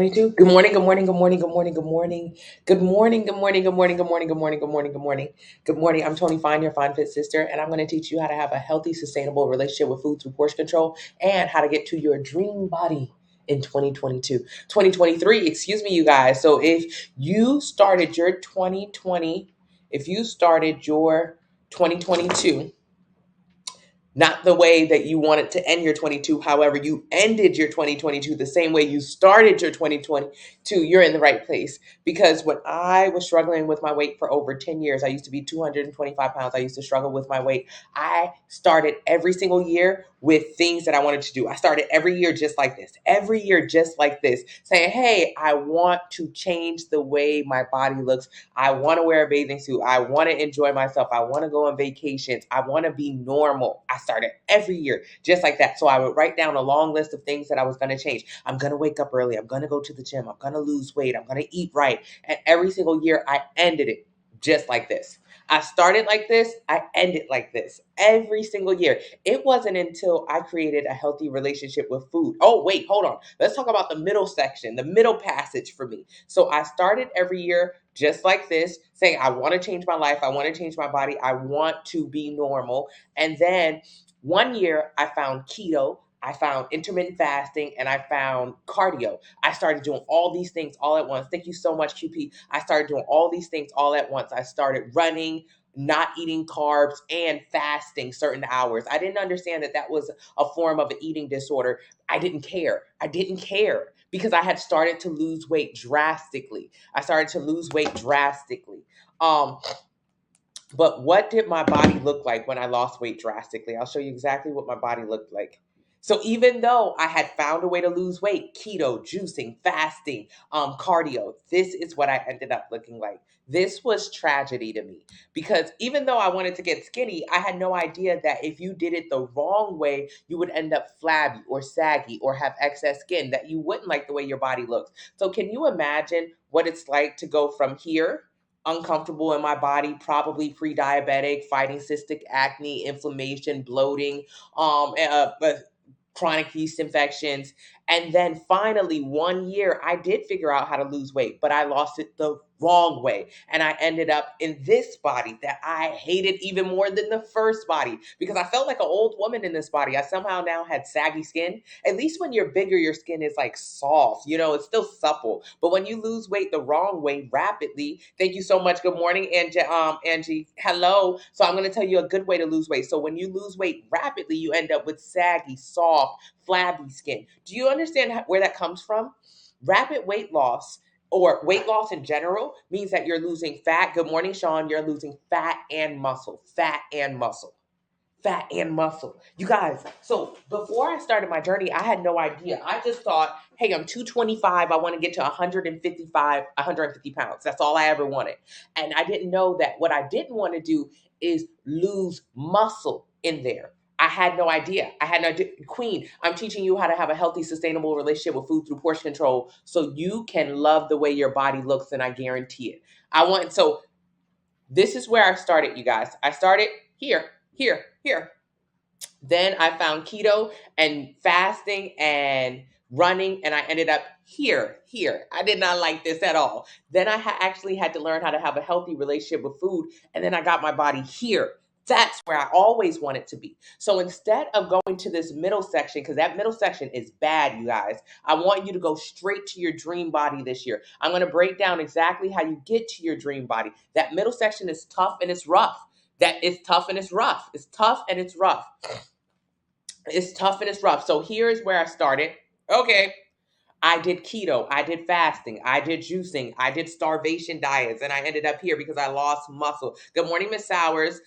Good morning, good morning, good morning, good morning, good morning. Good morning, good morning, good morning, good morning, good morning, good morning, good morning. Good morning. I'm Tony Fine, your Fine Fit sister, and I'm going to teach you how to have a healthy, sustainable relationship with food through portion control and how to get to your dream body in 2022. 2023, excuse me, you guys. So if you started your 2022 not the way that you wanted to end your 22. However, you ended your 2022 the same way you started your 2022. You're in the right place. Because when I was struggling with my weight for over 10 years, I used to be 225 pounds. I used to struggle with my weight. I started every single year with things that I wanted to do. I started every year just like this, every year just like this, saying, hey, I want to change the way my body looks. I want to wear a bathing suit. I want to enjoy myself. I want to go on vacations. I want to be normal. I started every year just like that. So I would write down a long list of things that I was going to change. I'm going to wake up early. I'm going to go to the gym. I'm going to lose weight. I'm going to eat right. And every single year I ended it just like this. I started like this. I ended like this every single year. It wasn't until I created a healthy relationship with food. Oh, wait, hold on. Let's talk about the middle section, the middle passage for me. So I started every year just like this, saying, I want to change my life. I want to change my body. I want to be normal. And then one year I found keto. I found intermittent fasting and I found cardio. I started doing all these things all at once. Thank you so much, QP. I started doing all these things all at once. I started running, not eating carbs, and fasting certain hours. I didn't understand that that was a form of an eating disorder. I didn't care. I didn't care because I had started to lose weight drastically. I started to lose weight drastically. Um, but what did my body look like when I lost weight drastically? I'll show you exactly what my body looked like. So even though I had found a way to lose weight, keto, juicing, fasting, cardio, this is what I ended up looking like. This was tragedy to me because even though I wanted to get skinny, I had no idea that if you did it the wrong way, you would end up flabby or saggy or have excess skin, that you wouldn't like the way your body looks. So can you imagine what it's like to go from here, uncomfortable in my body, probably pre-diabetic, fighting cystic acne, inflammation, bloating, chronic yeast infections. And then finally, one year, I did figure out how to lose weight, but I lost it the wrong way. And I ended up in this body that I hated even more than the first body because I felt like an old woman in this body. I somehow now had saggy skin. At least when you're bigger, your skin is like soft, it's still supple. But when you lose weight the wrong way rapidly, thank you so much. Good morning, Angie. Hello. So I'm going to tell you a good way to lose weight. So when you lose weight rapidly, you end up with saggy, soft, flabby skin. Do you understand where that comes from? Rapid weight loss or weight loss in general means that you're losing fat. Good morning, Sean. You're losing fat and muscle, fat and muscle, fat and muscle. You guys, so before I started my journey, I had no idea. I just thought, hey, I'm 225. I want to get to 150 pounds. That's all I ever wanted. And I didn't know that what I didn't want to do is lose muscle in there. I had no idea. I had no idea. Queen, I'm teaching you how to have a healthy, sustainable relationship with food through portion control so you can love the way your body looks, and I guarantee it. So this is where I started, you guys. I started here, here, here. Then I found keto and fasting and running, and I ended up here, here. I did not like this at all. Then I actually had to learn how to have a healthy relationship with food, and then I got my body here. That's where I always wanted to be. So instead of going to this middle section, because that middle section is bad, you guys, I want you to go straight to your dream body this year. I'm going to break down exactly how you get to your dream body. That middle section is tough and it's rough. That is tough and it's rough. It's tough and it's rough. It's tough and it's rough. So here's where I started. Okay. I did keto, I did fasting, I did juicing, I did starvation diets, and I ended up here because I lost muscle. Good morning, Miss Sowers.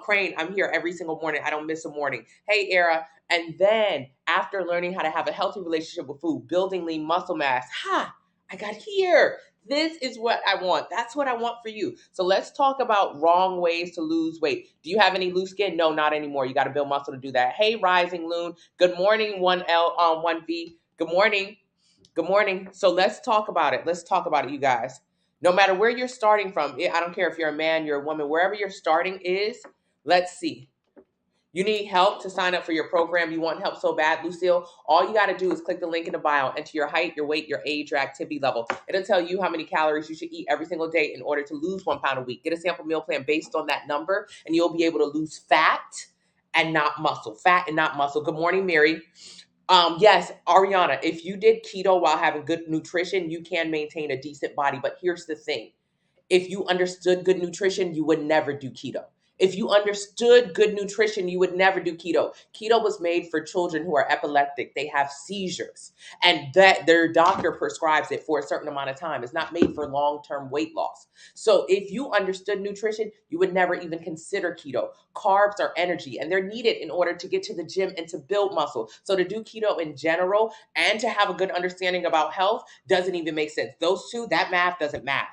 Crane, I'm here every single morning. I don't miss a morning. Hey, Era. And then after learning how to have a healthy relationship with food, building lean muscle mass, I got here. This is what I want. That's what I want for you. So let's talk about wrong ways to lose weight. Do you have any loose skin? No, not anymore. You got to build muscle to do that. Hey, Rising Loon. Good morning, 1L, 1V. Good morning. Good morning. So let's talk about it. Let's talk about it, you guys. No matter where you're starting from, I don't care if you're a man, you're a woman, wherever your starting is, let's see. You need help to sign up for your program. You want help so bad, Lucille. All you got to do is click the link in the bio, enter your height, your weight, your age, your activity level. It'll tell you how many calories you should eat every single day in order to lose 1 pound a week. Get a sample meal plan based on that number, and you'll be able to lose fat and not muscle. Fat and not muscle. Good morning, Mary. Yes, Ariana, if you did keto while having good nutrition, you can maintain a decent body. But here's the thing. If you understood good nutrition, you would never do keto. If you understood good nutrition, you would never do keto. Keto was made for children who are epileptic. They have seizures, and that their doctor prescribes it for a certain amount of time. It's not made for long-term weight loss. So if you understood nutrition, you would never even consider keto. Carbs are energy, and they're needed in order to get to the gym and to build muscle. So to do keto in general and to have a good understanding about health doesn't even make sense. Those two, that math doesn't math.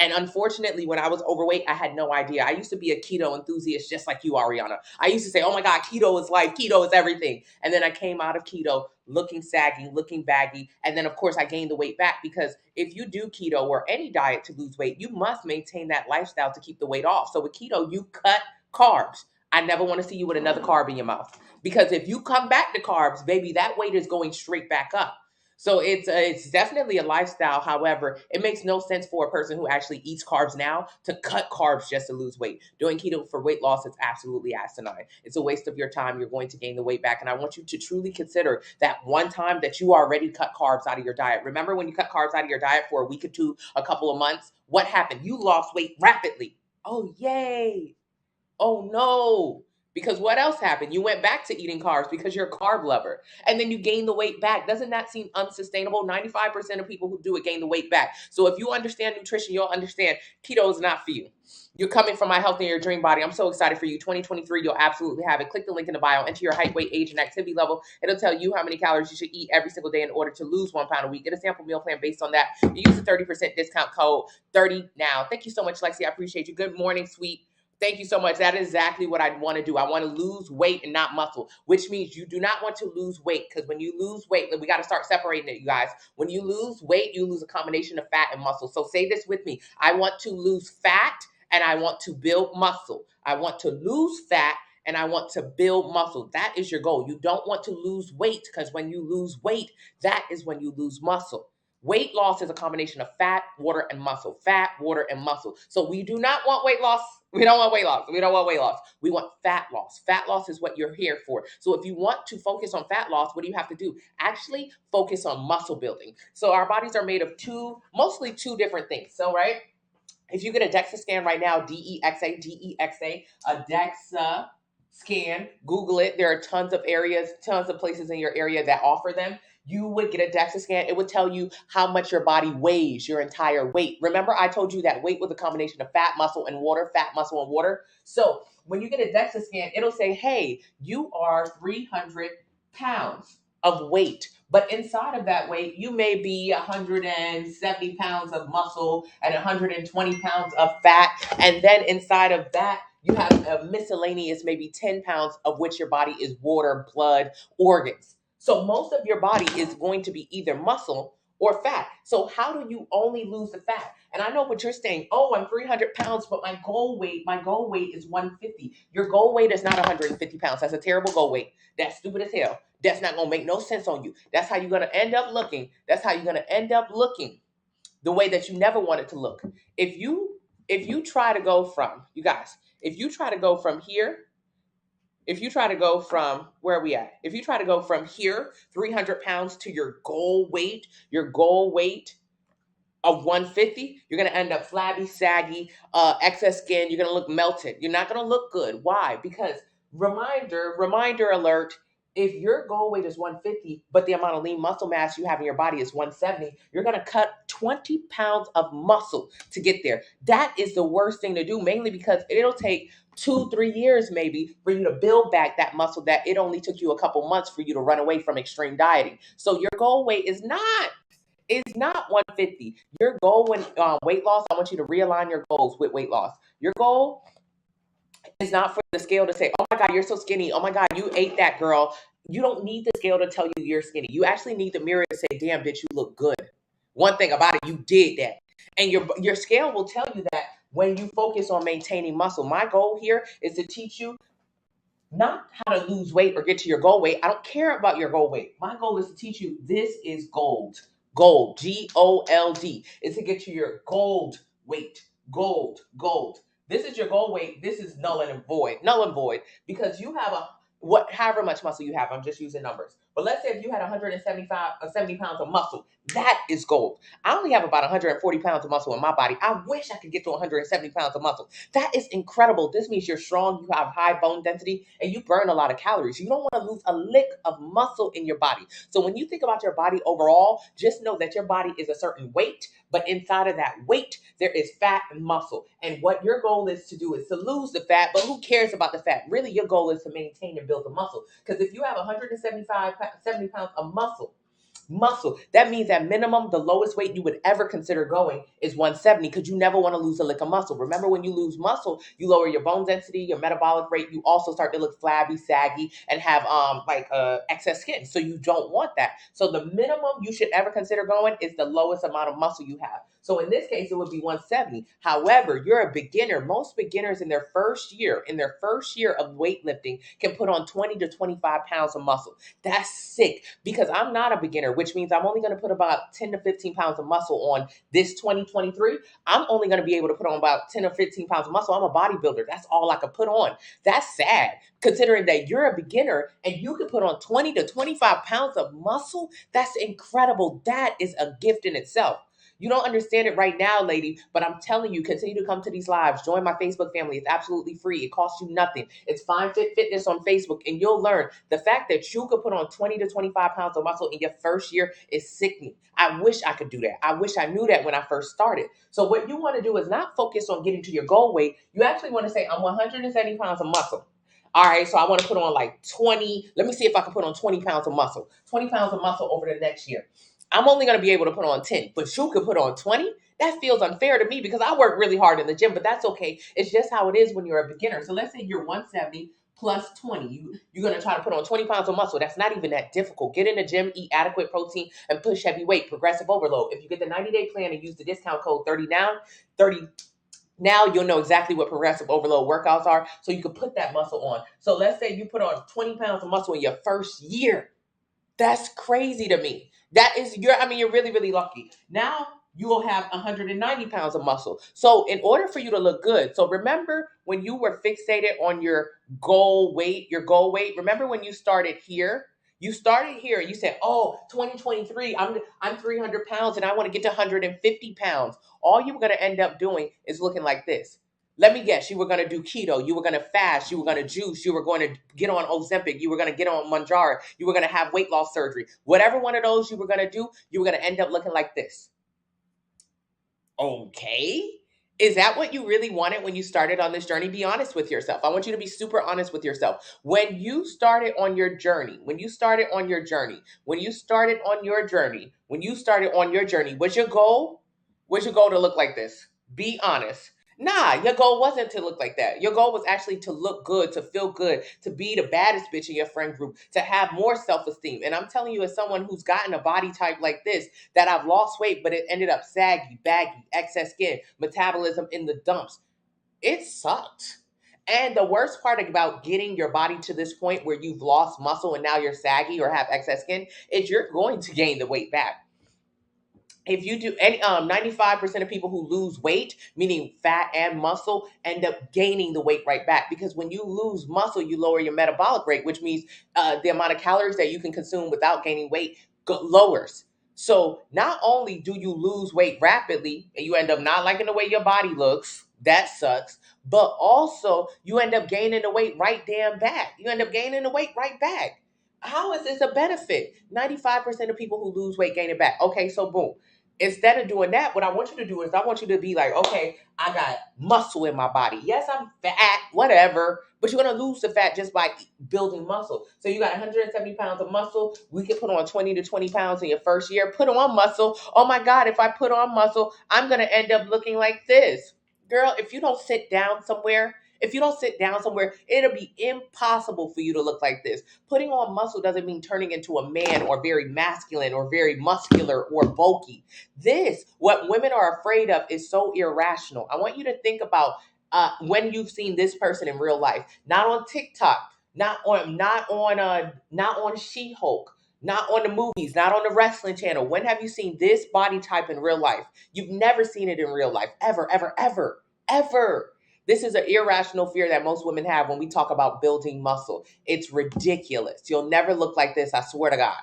And unfortunately, when I was overweight, I had no idea. I used to be a keto enthusiast just like you, Ariana. I used to say, oh my God, keto is life. Keto is everything. And then I came out of keto looking saggy, looking baggy. And then, of course, I gained the weight back because if you do keto or any diet to lose weight, you must maintain that lifestyle to keep the weight off. So with keto, you cut carbs. I never want to see you with another carb in your mouth because if you come back to carbs, baby, that weight is going straight back up. So it's definitely a lifestyle. However, it makes no sense for a person who actually eats carbs now to cut carbs just to lose weight. Doing keto for weight loss is absolutely asinine. It's a waste of your time. You're going to gain the weight back. And I want you to truly consider that one time that you already cut carbs out of your diet. Remember when you cut carbs out of your diet for a week or two, a couple of months? What happened? You lost weight rapidly. Oh, yay. Oh, no. Because what else happened? You went back to eating carbs because you're a carb lover. And then you gain the weight back. Doesn't that seem unsustainable? 95% of people who do it gain the weight back. So if you understand nutrition, you'll understand keto is not for you. You're coming from my health and your dream body. I'm so excited for you. 2023, you'll absolutely have it. Click the link in the bio, enter your height, weight, age, and activity level. It'll tell you how many calories you should eat every single day in order to lose 1 pound a week. Get a sample meal plan based on that. You use the 30% discount code 30 now. Thank you so much, Lexi. I appreciate you. Good morning, sweet. Thank you so much. That is exactly what I want to do. I want to lose weight and not muscle, which means you do not want to lose weight because when you lose weight, we got to start separating it, you guys. When you lose weight, you lose a combination of fat and muscle. So say this with me. I want to lose fat and I want to build muscle. I want to lose fat and I want to build muscle. That is your goal. You don't want to lose weight because when you lose weight, that is when you lose muscle. Weight loss is a combination of fat, water, and muscle. Fat, water, and muscle. So we do not want weight loss. We don't want weight loss. We don't want weight loss. We want fat loss. Fat loss is what you're here for. So if you want to focus on fat loss, what do you have to do? Actually focus on muscle building. So our bodies are made of mostly two different things. So, right? If you get a DEXA scan right now, DEXA, a DEXA scan, Google it. There are tons of places in your area that offer them. You would get a DEXA scan. It would tell you how much your body weighs, your entire weight. Remember, I told you that weight was a combination of fat, muscle, and water, fat, muscle, and water. So when you get a DEXA scan, it'll say, hey, you are 300 pounds of weight. But inside of that weight, you may be 170 pounds of muscle and 120 pounds of fat. And then inside of that, you have a miscellaneous, maybe 10 pounds of which your body is water, blood, organs. So most of your body is going to be either muscle or fat. So how do you only lose the fat? And I know what you're saying. Oh, I'm 300 pounds, but my goal weight is 150. Your goal weight is not 150 pounds. That's a terrible goal weight. That's stupid as hell. That's not going to make no sense on you. That's how you're going to end up looking. That's how you're going to end up looking the way that you never wanted to look. If you try to go from, you guys, if you try to go from here, if you try to go from, where are we at? If you try to go from here, 300 pounds to your goal weight of 150, you're going to end up flabby, saggy, excess skin. You're going to look melted. You're not going to look good. Why? Because reminder alert, if your goal weight is 150, but the amount of lean muscle mass you have in your body is 170, you're going to cut 20 pounds of muscle to get there. That is the worst thing to do, mainly because it'll take 2-3 years maybe for you to build back that muscle that it only took you a couple months for you to run away from extreme dieting. So your goal weight is not 150. Your goal when weight loss, I want you to realign your goals with weight loss. Your goal is not for the scale to say, oh my God, you're so skinny. Oh my God, you ate that, girl. You don't need the scale to tell you you're skinny. You actually need the mirror to say, damn, bitch, you look good. One thing about it, you did that. And your scale will tell you that when you focus on maintaining muscle. My goal here is to teach you not how to lose weight or get to your goal weight. I don't care about your goal weight. My goal is to teach you this is gold. Gold, GOLD, is to get to your gold weight. Gold, gold. This is your goal weight. This is null and void, because you have however much muscle you have. I'm just using numbers. But let's say if you had 175 or 70 pounds of muscle, that is gold. I only have about 140 pounds of muscle in my body. I wish I could get to 170 pounds of muscle. That is incredible. This means you're strong, you have high bone density, and you burn a lot of calories. You don't want to lose a lick of muscle in your body. So when you think about your body overall, just know that your body is a certain weight, but inside of that weight, there is fat and muscle. And what your goal is to do is to lose the fat, but who cares about the fat? Really, your goal is to maintain and build the muscle. Because if you have 70 pounds of muscle. That means at minimum, the lowest weight you would ever consider going is 170, because you never want to lose a lick of muscle. Remember, when you lose muscle, you lower your bone density, your metabolic rate. You also start to look flabby, saggy, and have excess skin. So you don't want that. So the minimum you should ever consider going is the lowest amount of muscle you have. So in this case, it would be 170. However, you're a beginner. Most beginners in their first year of weightlifting, can put on 20 to 25 pounds of muscle. That's sick, because I'm not a beginner, which means I'm only going to put about 10 to 15 pounds of muscle on this 2023. I'm only going to be able to put on about 10 or 15 pounds of muscle. I'm a bodybuilder. That's all I could put on. That's sad, considering that you're a beginner and you can put on 20 to 25 pounds of muscle. That's incredible. That is a gift in itself. You don't understand it right now, lady, but I'm telling you, continue to come to these lives. Join my Facebook family. It's absolutely free. It costs you nothing. It's Fine Fit Fitness on Facebook, and you'll learn the fact that you could put on 20 to 25 pounds of muscle in your first year is sickening. I wish I could do that. I wish I knew that when I first started. So what you want to do is not focus on getting to your goal weight. You actually want to say, I'm 170 pounds of muscle. All right, so I want to put on like 20. Let me see if I can put on 20 pounds of muscle. 20 pounds of muscle over the next year. I'm only going to be able to put on 10, but you could put on 20. That feels unfair to me, because I work really hard in the gym, but that's okay. It's just how it is when you're a beginner. So let's say you're 170 plus 20. You're going to try to put on 20 pounds of muscle. That's not even that difficult. Get in the gym, eat adequate protein, and push heavy weight, progressive overload. If you get the 90-day plan and use the discount code 30 now, you'll know exactly what progressive overload workouts are, so you can put that muscle on. So let's say you put on 20 pounds of muscle in your first year. That's crazy to me. You're really, really lucky. Now you will have 190 pounds of muscle. So in order for you to look good, so remember when you were fixated on your goal weight, remember when you started here? You started here, you said, oh, 2023, I'm 300 pounds and I want to get to 150 pounds. All you were going to end up doing is looking like this. Let me guess, you were going to do keto, you were going to fast, you were going to juice, you were going to get on Ozempic, you were going to get on Manjaro, you were going to have weight loss surgery. Whatever one of those you were going to do, you were going to end up looking like this. Okay. Is that what you really wanted when you started on this journey? Be honest with yourself. I want you to be super honest with yourself. When you started on your journey, what's your goal? What's your goal to look like this? Be honest. Nah, your goal wasn't to look like that. Your goal was actually to look good, to feel good, to be the baddest bitch in your friend group, to have more self-esteem. And I'm telling you, as someone who's gotten a body type like this, that I've lost weight, but it ended up saggy, baggy, excess skin, metabolism in the dumps. It sucked. And the worst part about getting your body to this point where you've lost muscle and now you're saggy or have excess skin is you're going to gain the weight back. If you do any 95% of people who lose weight, meaning fat and muscle, end up gaining the weight right back, because when you lose muscle, you lower your metabolic rate, which means the amount of calories that you can consume without gaining weight lowers. So not only do you lose weight rapidly and you end up not liking the way your body looks, that sucks, but also you end up gaining the weight right damn back. How is this a benefit? 95% of people who lose weight gain it back. Okay, so boom. Instead of doing that, what I want you to do is I want you to be like, okay, I got muscle in my body. Yes, I'm fat, whatever, but you're going to lose the fat just by building muscle. So you got 170 pounds of muscle. We can put on 20 to 20 pounds in your first year. Put on muscle. Oh my God, if I put on muscle, I'm going to end up looking like this. Girl, if you don't sit down somewhere, it'll be impossible for you to look like this. Putting on muscle doesn't mean turning into a man or very masculine or very muscular or bulky. What women are afraid of, is so irrational. I want you to think about when you've seen this person in real life, not on TikTok, not on She-Hulk, not on the movies, not on the wrestling channel. When have you seen this body type in real life? You've never seen it in real life, ever, ever, ever, ever. This is an irrational fear that most women have when we talk about building muscle. It's ridiculous. You'll never look like this, I swear to God.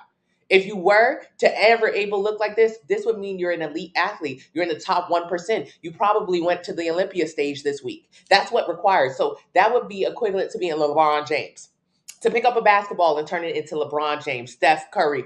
If you were to ever able to look like this would mean you're an elite athlete. You're in the top 1%. You probably went to the Olympia stage this week. That's what required. So that would be equivalent to being LeBron James. To pick up a basketball and turn it into LeBron James, Steph Curry,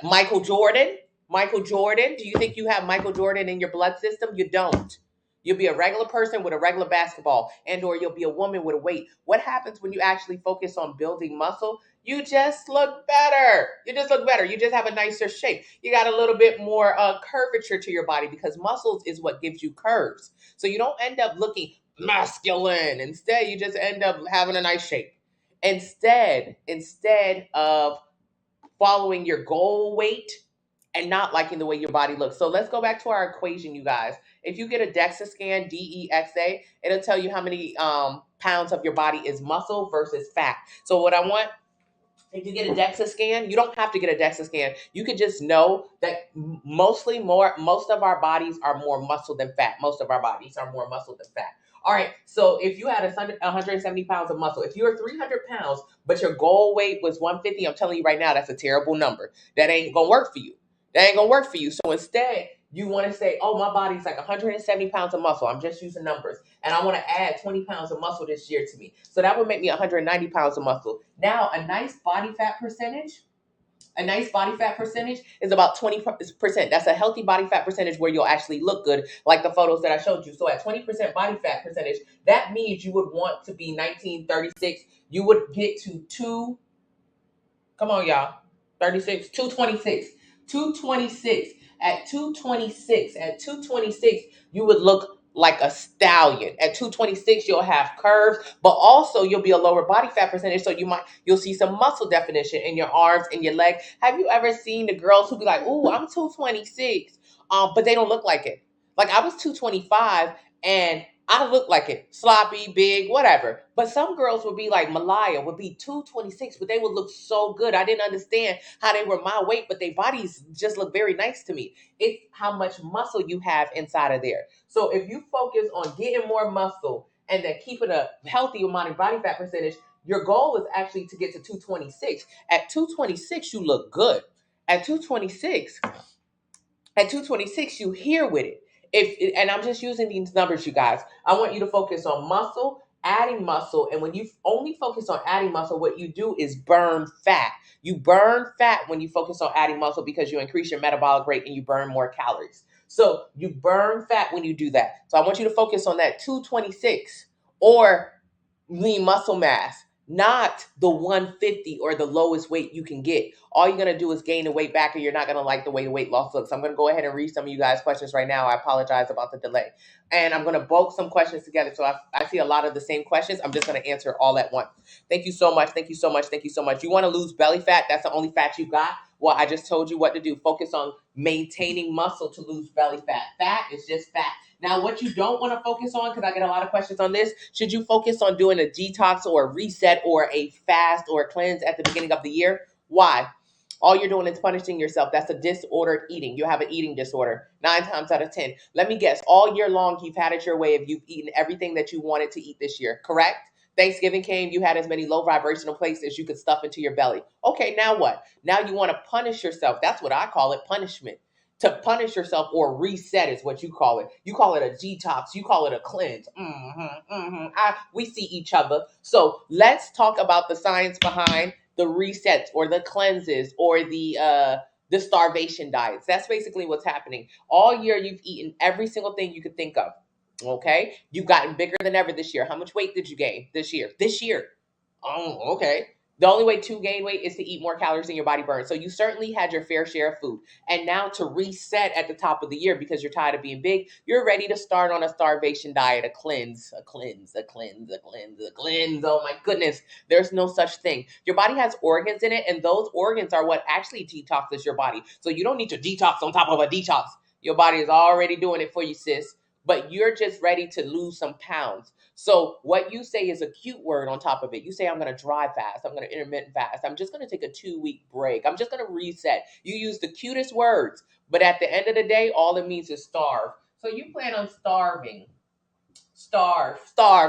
Michael Jordan. Michael Jordan. Do you think you have Michael Jordan in your blood system? You don't. You'll be a regular person with a regular basketball, and or you'll be a woman with a weight. What happens when you actually focus on building muscle? You just look better. You just look better. You just have a nicer shape. You got a little bit more curvature to your body because muscles is what gives you curves. So you don't end up looking masculine. Instead, you just end up having a nice shape. Instead of following your goal weight and not liking the way your body looks. So let's go back to our equation, you guys. If you get a DEXA scan, DEXA, it'll tell you how many pounds of your body is muscle versus fat. So what I want, if you get a DEXA scan, you don't have to get a DEXA scan. You could just know that most of our bodies are more muscle than fat. Most of our bodies are more muscle than fat. All right, so if you had 170 pounds of muscle, if you're 300 pounds, but your goal weight was 150, I'm telling you right now, that's a terrible number. That ain't gonna work for you. That ain't gonna work for you. So instead, you want to say, oh, my body's like 170 pounds of muscle. I'm just using numbers. And I want to add 20 pounds of muscle this year to me. So that would make me 190 pounds of muscle. Now, a nice body fat percentage is about 20%. That's a healthy body fat percentage where you'll actually look good, like the photos that I showed you. So at 20% body fat percentage, that means you would want to be 1936. You would get to come on, y'all, 36, 226. 226. At 226, you would look like a stallion. At 226, you'll have curves, but also you'll be a lower body fat percentage. So you'll see some muscle definition in your arms and your leg. Have you ever seen the girls who be like, "Ooh, I'm 226," but they don't look like it? Like I was 225 and I look like it, sloppy, big, whatever. But some girls would be like Malaya, would be 226, but they would look so good. I didn't understand how they were my weight, but their bodies just look very nice to me. It's how much muscle you have inside of there. So if you focus on getting more muscle and then keeping a healthy amount of body fat percentage, your goal is actually to get to 226. At 226, you look good. At 226, you here with it. And I'm just using these numbers, you guys. I want you to focus on muscle, adding muscle, and when you only focus on adding muscle, what you do is burn fat. You burn fat when you focus on adding muscle because you increase your metabolic rate and you burn more calories. So you burn fat when you do that. So I want you to focus on that 226 or lean muscle mass, not the 150 or the lowest weight you can get. All you're going to do is gain the weight back, and you're not going to like the way the weight loss looks. I'm going to go ahead and read some of you guys' questions right now. I apologize about the delay. And I'm going to bulk some questions together. So I see a lot of the same questions. I'm just going to answer all at once. Thank you so much. Thank you so much. Thank you so much. You want to lose belly fat? That's the only fat you got? Well, I just told you what to do. Focus on maintaining muscle to lose belly fat. Fat is just fat. Now, what you don't want to focus on, because I get a lot of questions on this, should you focus on doing a detox or a reset or a fast or a cleanse at the beginning of the year? Why? All you're doing is punishing yourself. That's a disordered eating. You have an eating disorder 9 times out of 10. Let me guess. All year long, you've had it your way if you've eaten everything that you wanted to eat this year, correct? Thanksgiving came, you had as many low vibrational plates as you could stuff into your belly. Okay, now what? Now you want to punish yourself. That's what I call it, punishment. To punish yourself or reset is what you call it. You call it a detox. You call it a cleanse. We see each other. So let's talk about the science behind the resets or the cleanses or the starvation diets. That's basically what's happening. All year you've eaten every single thing you could think of. Okay? You've gotten bigger than ever this year. How much weight did you gain this year? This year. Oh, okay. The only way to gain weight is to eat more calories than your body burns. So you certainly had your fair share of food. And now to reset at the top of the year because you're tired of being big, you're ready to start on a starvation diet, a cleanse. Oh my goodness. There's no such thing. Your body has organs in it, and those organs are what actually detoxes your body. So you don't need to detox on top of a detox. Your body is already doing it for you, sis. But you're just ready to lose some pounds. So what you say is a cute word on top of it. You say, I'm going to dry fast. I'm going to intermittent fast. I'm just going to take a 2-week break. I'm just going to reset. You use the cutest words, but at the end of the day, all it means is starve. So you plan on starving. Starve.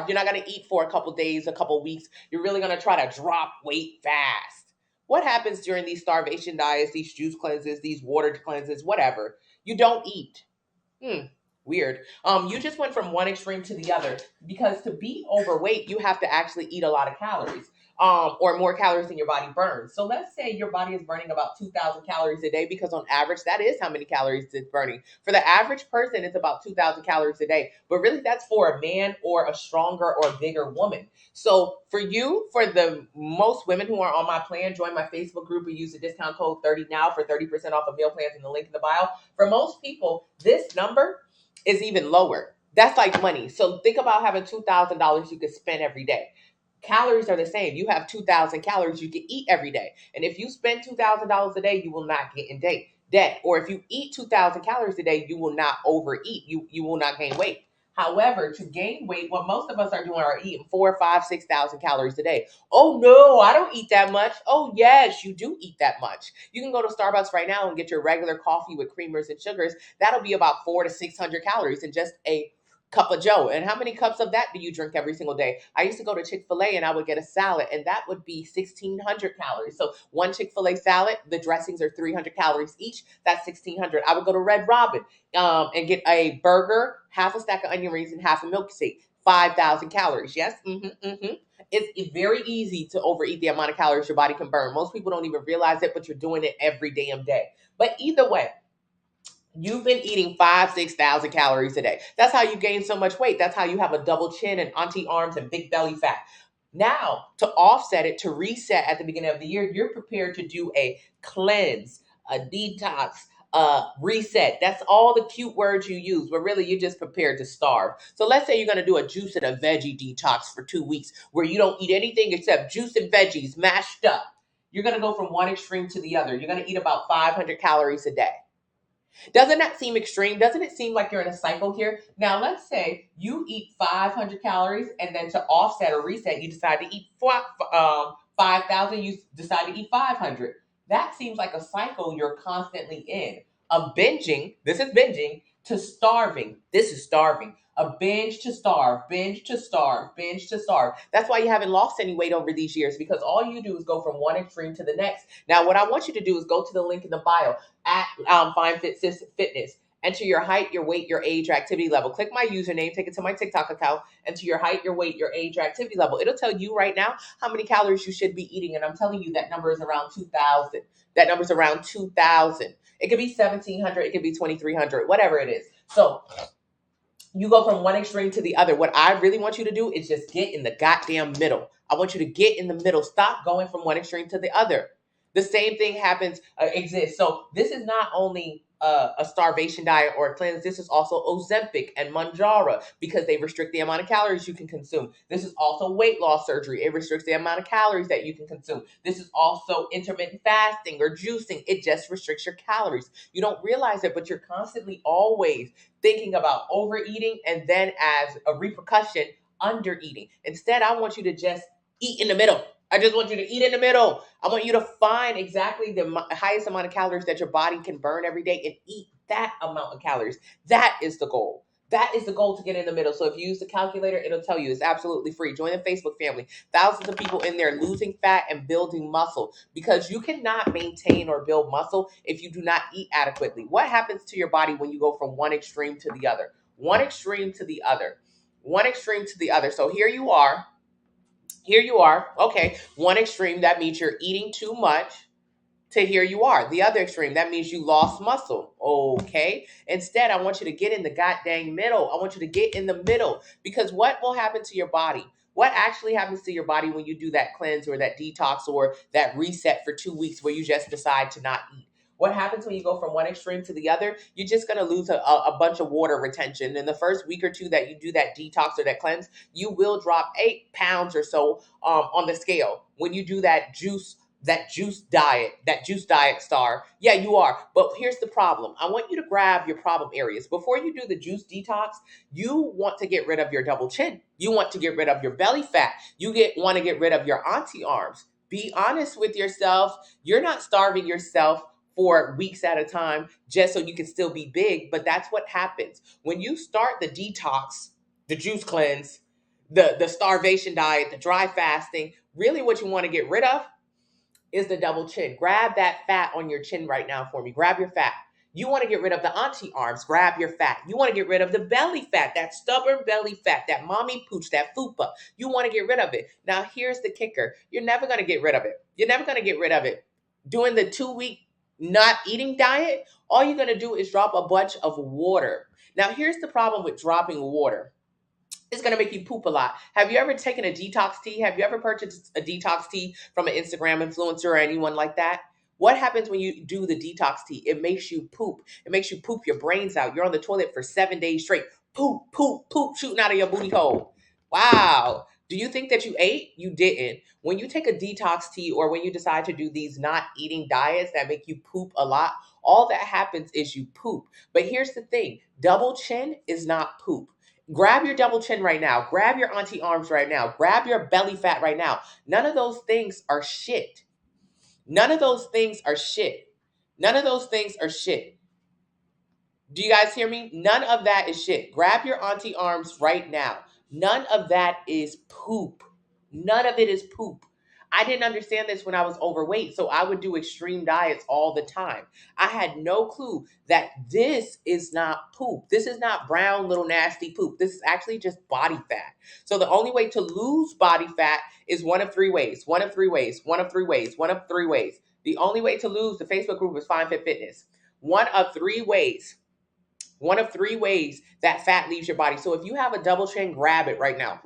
You're not going to eat for a couple days, a couple weeks. You're really going to try to drop weight fast. What happens during these starvation diets, these juice cleanses, these water cleanses, whatever? You don't eat. Hmm. Weird. You just went from one extreme to the other because to be overweight, you have to actually eat a lot of calories, or more calories than your body burns. So let's say your body is burning about 2,000 calories a day because on average, that is how many calories it's burning. For the average person, it's about 2,000 calories a day. But really, that's for a man or a stronger or bigger woman. So for you, for the most women who are on my plan, join my Facebook group and use the discount code 30 now for 30% off of meal plans in the link in the bio. For most people, this number is even lower. That's like money. So think about having $2,000 you could spend every day. Calories are the same. You have 2,000 calories you can eat every day. And if you spend $2,000 a day, you will not get in debt. Or if you eat 2,000 calories a day, you will not overeat. You will not gain weight. However, to gain weight, what most of us are doing are eating 4, 5, 6,000 calories a day. Oh no, I don't eat that much. Oh yes, you do eat that much. You can go to Starbucks right now and get your regular coffee with creamers and sugars. That'll be about 400 to 600 calories in just a cup of Joe. And how many cups of that do you drink every single day? I used to go to Chick-fil-A and I would get a salad, and that would be 1,600 calories. So one Chick-fil-A salad, the dressings are 300 calories each. That's 1,600. I would go to Red Robin and get a burger, half a stack of onion rings, and half a milkshake. 5,000 calories. Yes. It's very easy to overeat the amount of calories your body can burn. Most people don't even realize it, but you're doing it every damn day. But either way, you've been eating 5, 6,000 calories a day. That's how you gain so much weight. That's how you have a double chin and auntie arms and big belly fat. Now, to offset it, to reset at the beginning of the year, you're prepared to do a cleanse, a detox, reset. That's all the cute words you use, but really you're just prepared to starve. So let's say you're going to do a juice and a veggie detox for 2 weeks where you don't eat anything except juice and veggies mashed up. You're going to go from one extreme to the other. You're going to eat about 500 calories a day. Doesn't that seem extreme? Doesn't it seem like you're in a cycle here? Now, let's say you eat 500 calories and then to offset or reset, you decide to eat 5,000, you decide to eat 500. That seems like a cycle you're constantly in. A binging, this is binging, to starving. This is starving. A binge to starve, binge to starve, binge to starve. That's why you haven't lost any weight over these years, because all you do is go from one extreme to the next. Now, what I want you to do is go to the link in the bio at Find Fit Fitness. Enter your height, your weight, your age, your activity level. Click my username, take it to my TikTok account, enter your height, your weight, your age, your activity level. It'll tell you right now how many calories you should be eating. And I'm telling you that number is around 2,000. That number's around 2,000. It could be 1,700, it could be 2,300, whatever it is. So you go from one extreme to the other. What I really want you to do is just get in the goddamn middle. I want you to get in the middle. Stop going from one extreme to the other. The same thing exists. So this is not only a starvation diet or a cleanse. This is also Ozempic and Mounjaro because they restrict the amount of calories you can consume. This is also weight loss surgery. It restricts the amount of calories that you can consume. This is also intermittent fasting or juicing. It just restricts your calories. You don't realize it, but you're constantly always thinking about overeating and then as a repercussion, undereating. Instead, I want you to just eat in the middle. I just want you to eat in the middle. I want you to find exactly the highest amount of calories that your body can burn every day and eat that amount of calories. That is the goal. That is the goal, to get in the middle. So if you use the calculator, it'll tell you. It's absolutely free. Join the Facebook family. Thousands of people in there losing fat and building muscle, because you cannot maintain or build muscle if you do not eat adequately. What happens to your body when you go from one extreme to the other? One extreme to the other. One extreme to the other. So here you are. Okay, one extreme, that means you're eating too much, to here you are. The other extreme, that means you lost muscle. Okay. Instead, I want you to get in the goddamn middle. I want you to get in the middle, because what will happen to your body? What actually happens to your body when you do that cleanse or that detox or that reset for 2 weeks where you just decide to not eat? What happens when you go from one extreme to the other? You're just going to lose a bunch of water retention. In the first week or two that you do that detox or that cleanse, you will drop 8 pounds or so on the scale. When you do that juice that juice diet star. Yeah, you are. But here's the problem. I want you to grab your problem areas. Before you do the juice detox, you want to get rid of your double chin. You want to get rid of your belly fat. Want to get rid of your auntie arms. Be honest with yourself. You're not starving yourself for weeks at a time just so you can still be big, but that's what happens. When you start the detox, the juice cleanse, the starvation diet, the dry fasting, really what you want to get rid of is the double chin. Grab that fat on your chin right now for me. Grab your fat. You want to get rid of the auntie arms. Grab your fat. You want to get rid of the belly fat, that stubborn belly fat, that mommy pooch, that fupa. You want to get rid of it. Now, here's the kicker. You're never going to get rid of it. You're never going to get rid of it. Doing the 2-week not eating diet, all you're going to do is drop a bunch of water. Now, here's the problem with dropping water. It's going to make you poop a lot. Have you ever taken a detox tea? Have you ever purchased a detox tea from an Instagram influencer or anyone like that? What happens when you do the detox tea? It makes you poop. It makes you poop your brains out. You're on the toilet for 7 days straight. Poop, poop, poop, shooting out of your booty hole. Wow. Do you think that you ate? You didn't. When you take a detox tea or when you decide to do these not eating diets that make you poop a lot, all that happens is you poop. But here's the thing. Double chin is not poop. Grab your double chin right now. Grab your auntie arms right now. Grab your belly fat right now. None of those things are shit. None of those things are shit. None of those things are shit. Do you guys hear me? None of that is shit. Grab your auntie arms right now. None of that is poop. None of it is poop. I didn't understand this when I was overweight, so I would do extreme diets all the time. I had no clue that this is not poop. This is not brown little nasty poop. This is actually just body fat. So the only way to lose body fat is one of three ways. One of three ways. One of three ways. One of three ways. The only way to lose, the Facebook group is Fine Fit Fitness. One of three ways. One of three ways that fat leaves your body. So if you have a double chin, grab it right now.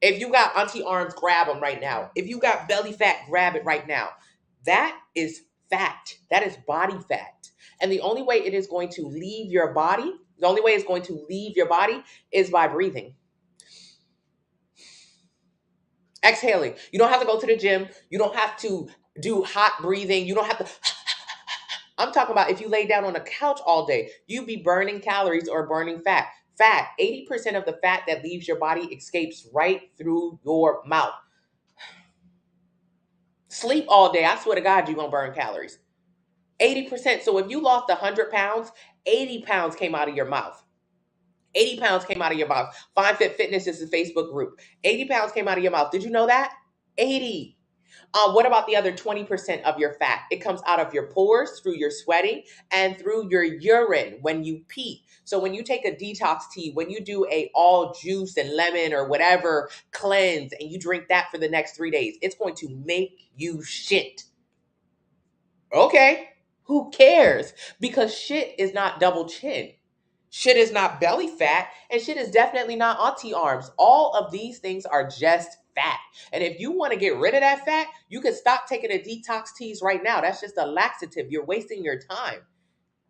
If you got auntie arms, grab them right now. If you got belly fat, grab it right now. That is fat. That is body fat. And the only way it is going to leave your body, the only way it's going to leave your body is by breathing. Exhaling. You don't have to go to the gym. You don't have to do hot breathing. You don't have to I'm talking about if you lay down on a couch all day, you be burning calories or burning fat. Fat, 80% of the fat that leaves your body escapes right through your mouth. Sleep all day, I swear to God, you're going to burn calories. 80%. So if you lost 100 pounds, 80 pounds came out of your mouth. 80 pounds came out of your mouth. Fine Fit Fitness is a Facebook group. 80 pounds came out of your mouth. Did you know that? 80. What about the other 20% of your fat? It comes out of your pores, through your sweating, and through your urine when you pee. So when you take a detox tea, when you do a all juice and lemon or whatever cleanse, and you drink that for the next 3 days, it's going to make you shit. Okay, who cares? Because shit is not double chin. Shit is not belly fat, and shit is definitely not auntie arms. All of these things are just fat. And if you want to get rid of that fat, you can stop taking the detox teas right now. That's just a laxative. You're wasting your time.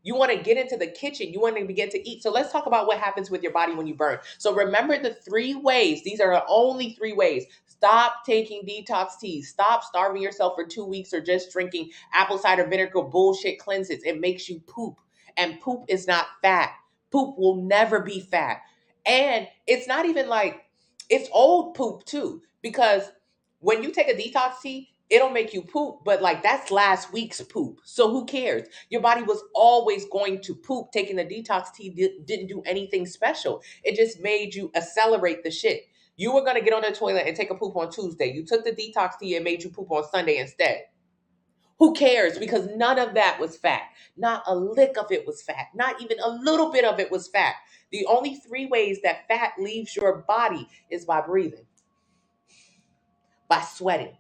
You want to get into the kitchen. You want to begin to eat. So let's talk about what happens with your body when you burn. So remember the 3 ways. These are the only 3 ways. Stop taking detox teas. Stop starving yourself for 2 weeks or just drinking apple cider vinegar bullshit cleanses. It makes you poop. And poop is not fat. Poop will never be fat. And it's not even like, it's old poop too. Because when you take a detox tea, it'll make you poop, but like that's last week's poop. So who cares? Your body was always going to poop. Taking the detox tea didn't do anything special. It just made you accelerate the shit. You were going to get on the toilet and take a poop on Tuesday. You took the detox tea and made you poop on Sunday instead. Who cares? Because none of that was fat. Not a lick of it was fat. Not even a little bit of it was fat. The only 3 ways that fat leaves your body is by breathing, by sweating,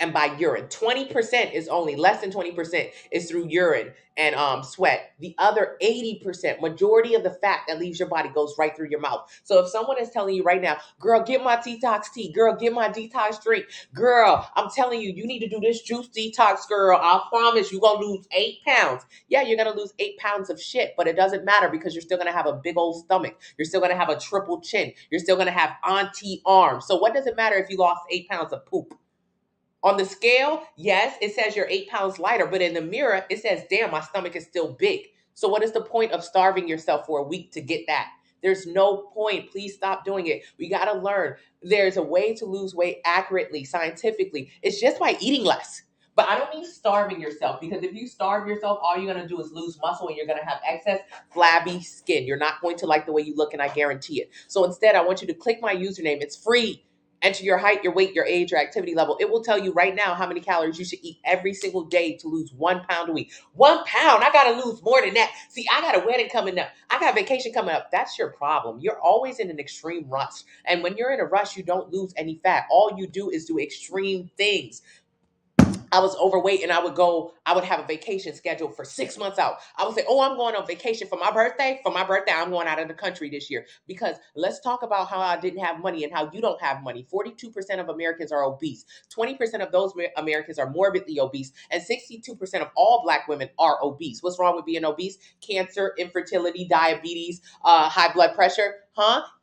and by urine. 20% is only, less than 20% is through urine and sweat. The other 80%, majority of the fat that leaves your body goes right through your mouth. So if someone is telling you right now, girl, get my detox tea, girl, get my detox drink, girl, I'm telling you, you need to do this juice detox, girl, I promise you're going to lose 8 pounds. Yeah, you're going to lose 8 pounds of shit, but it doesn't matter because you're still going to have a big old stomach. You're still going to have a triple chin. You're still going to have auntie arms. So what does it matter if you lost 8 pounds of poop? On the scale, yes, it says you're 8 pounds lighter, but in the mirror, it says, damn, my stomach is still big. So, what is the point of starving yourself for a week to get that? There's no point. Please stop doing it. We got to learn there's a way to lose weight accurately, scientifically. It's just by eating less. But I don't mean starving yourself, because if you starve yourself, all you're going to do is lose muscle and you're going to have excess flabby skin. You're not going to like the way you look, and I guarantee it. So instead, I want you to click my username. It's free. Enter your height, your weight, your age, your activity level. It will tell you right now how many calories you should eat every single day to lose 1 pound a week. 1 pound? I got to lose more than that. See, I got a wedding coming up. I got a vacation coming up. That's your problem. You're always in an extreme rush. And when you're in a rush, you don't lose any fat. All you do is do extreme things. I was overweight, and I would have a vacation scheduled for 6 months out. I would say, oh, I'm going on vacation for my birthday. For my birthday, I'm going out of the country this year. Because let's talk about how I didn't have money and how you don't have money. 42% of Americans are obese. 20% of those Americans are morbidly obese. And 62% of all Black women are obese. What's wrong with being obese? Cancer, infertility, diabetes, high blood pressure.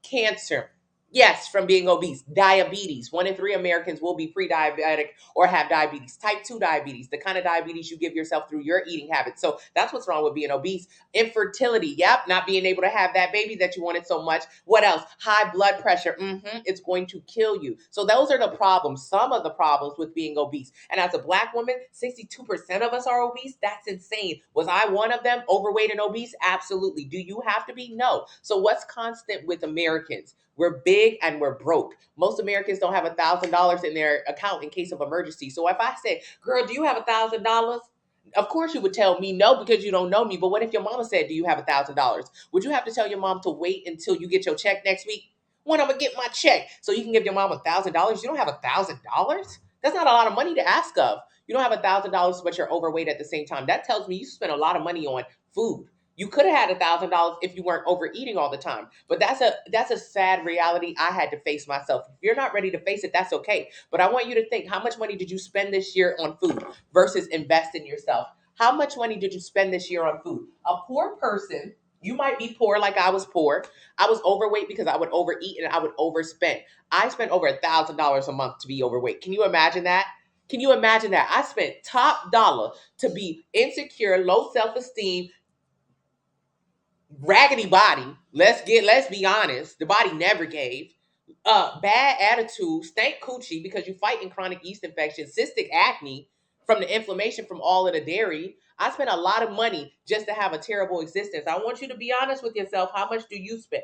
Cancer. Yes, from being obese. Diabetes. 1 in 3 Americans will be pre-diabetic or have diabetes. Type 2 diabetes, the kind of diabetes you give yourself through your eating habits. So that's what's wrong with being obese. Infertility. Yep, not being able to have that baby that you wanted so much. What else? High blood pressure. It's going to kill you. So those are the problems, some of the problems with being obese. And as a Black woman, 62% of us are obese. That's insane. Was I one of them, overweight and obese? Absolutely. Do you have to be? No. So what's constant with Americans? We're big and we're broke. Most Americans don't have $1,000 in their account in case of emergency. So if I say, girl, do you have $1,000? Of course you would tell me no, because you don't know me. But what if your mama said, do you have $1,000? Would you have to tell your mom to wait until you get your check next week? When I'm going to get my check so you can give your mom $1,000? You don't have $1,000? That's not a lot of money to ask of. You don't have $1,000, but you're overweight at the same time. That tells me you spend a lot of money on food. You could have had $1,000 if you weren't overeating all the time. But that's a sad reality I had to face myself. If you're not ready to face it, that's okay. But I want you to think, how much money did you spend this year on food versus invest in yourself? How much money did you spend this year on food? A poor person, you might be poor like I was poor. I was overweight because I would overeat and I would overspend. I spent over $1,000 a month to be overweight. Can you imagine that? Can you imagine that? I spent top dollar to be insecure, low self-esteem, raggedy body. Let's be honest. The body never gave. Bad attitude, stank coochie because you fighting chronic yeast infection, cystic acne from the inflammation from all of the dairy. I spent a lot of money just to have a terrible existence. I want you to be honest with yourself. How much do you spend?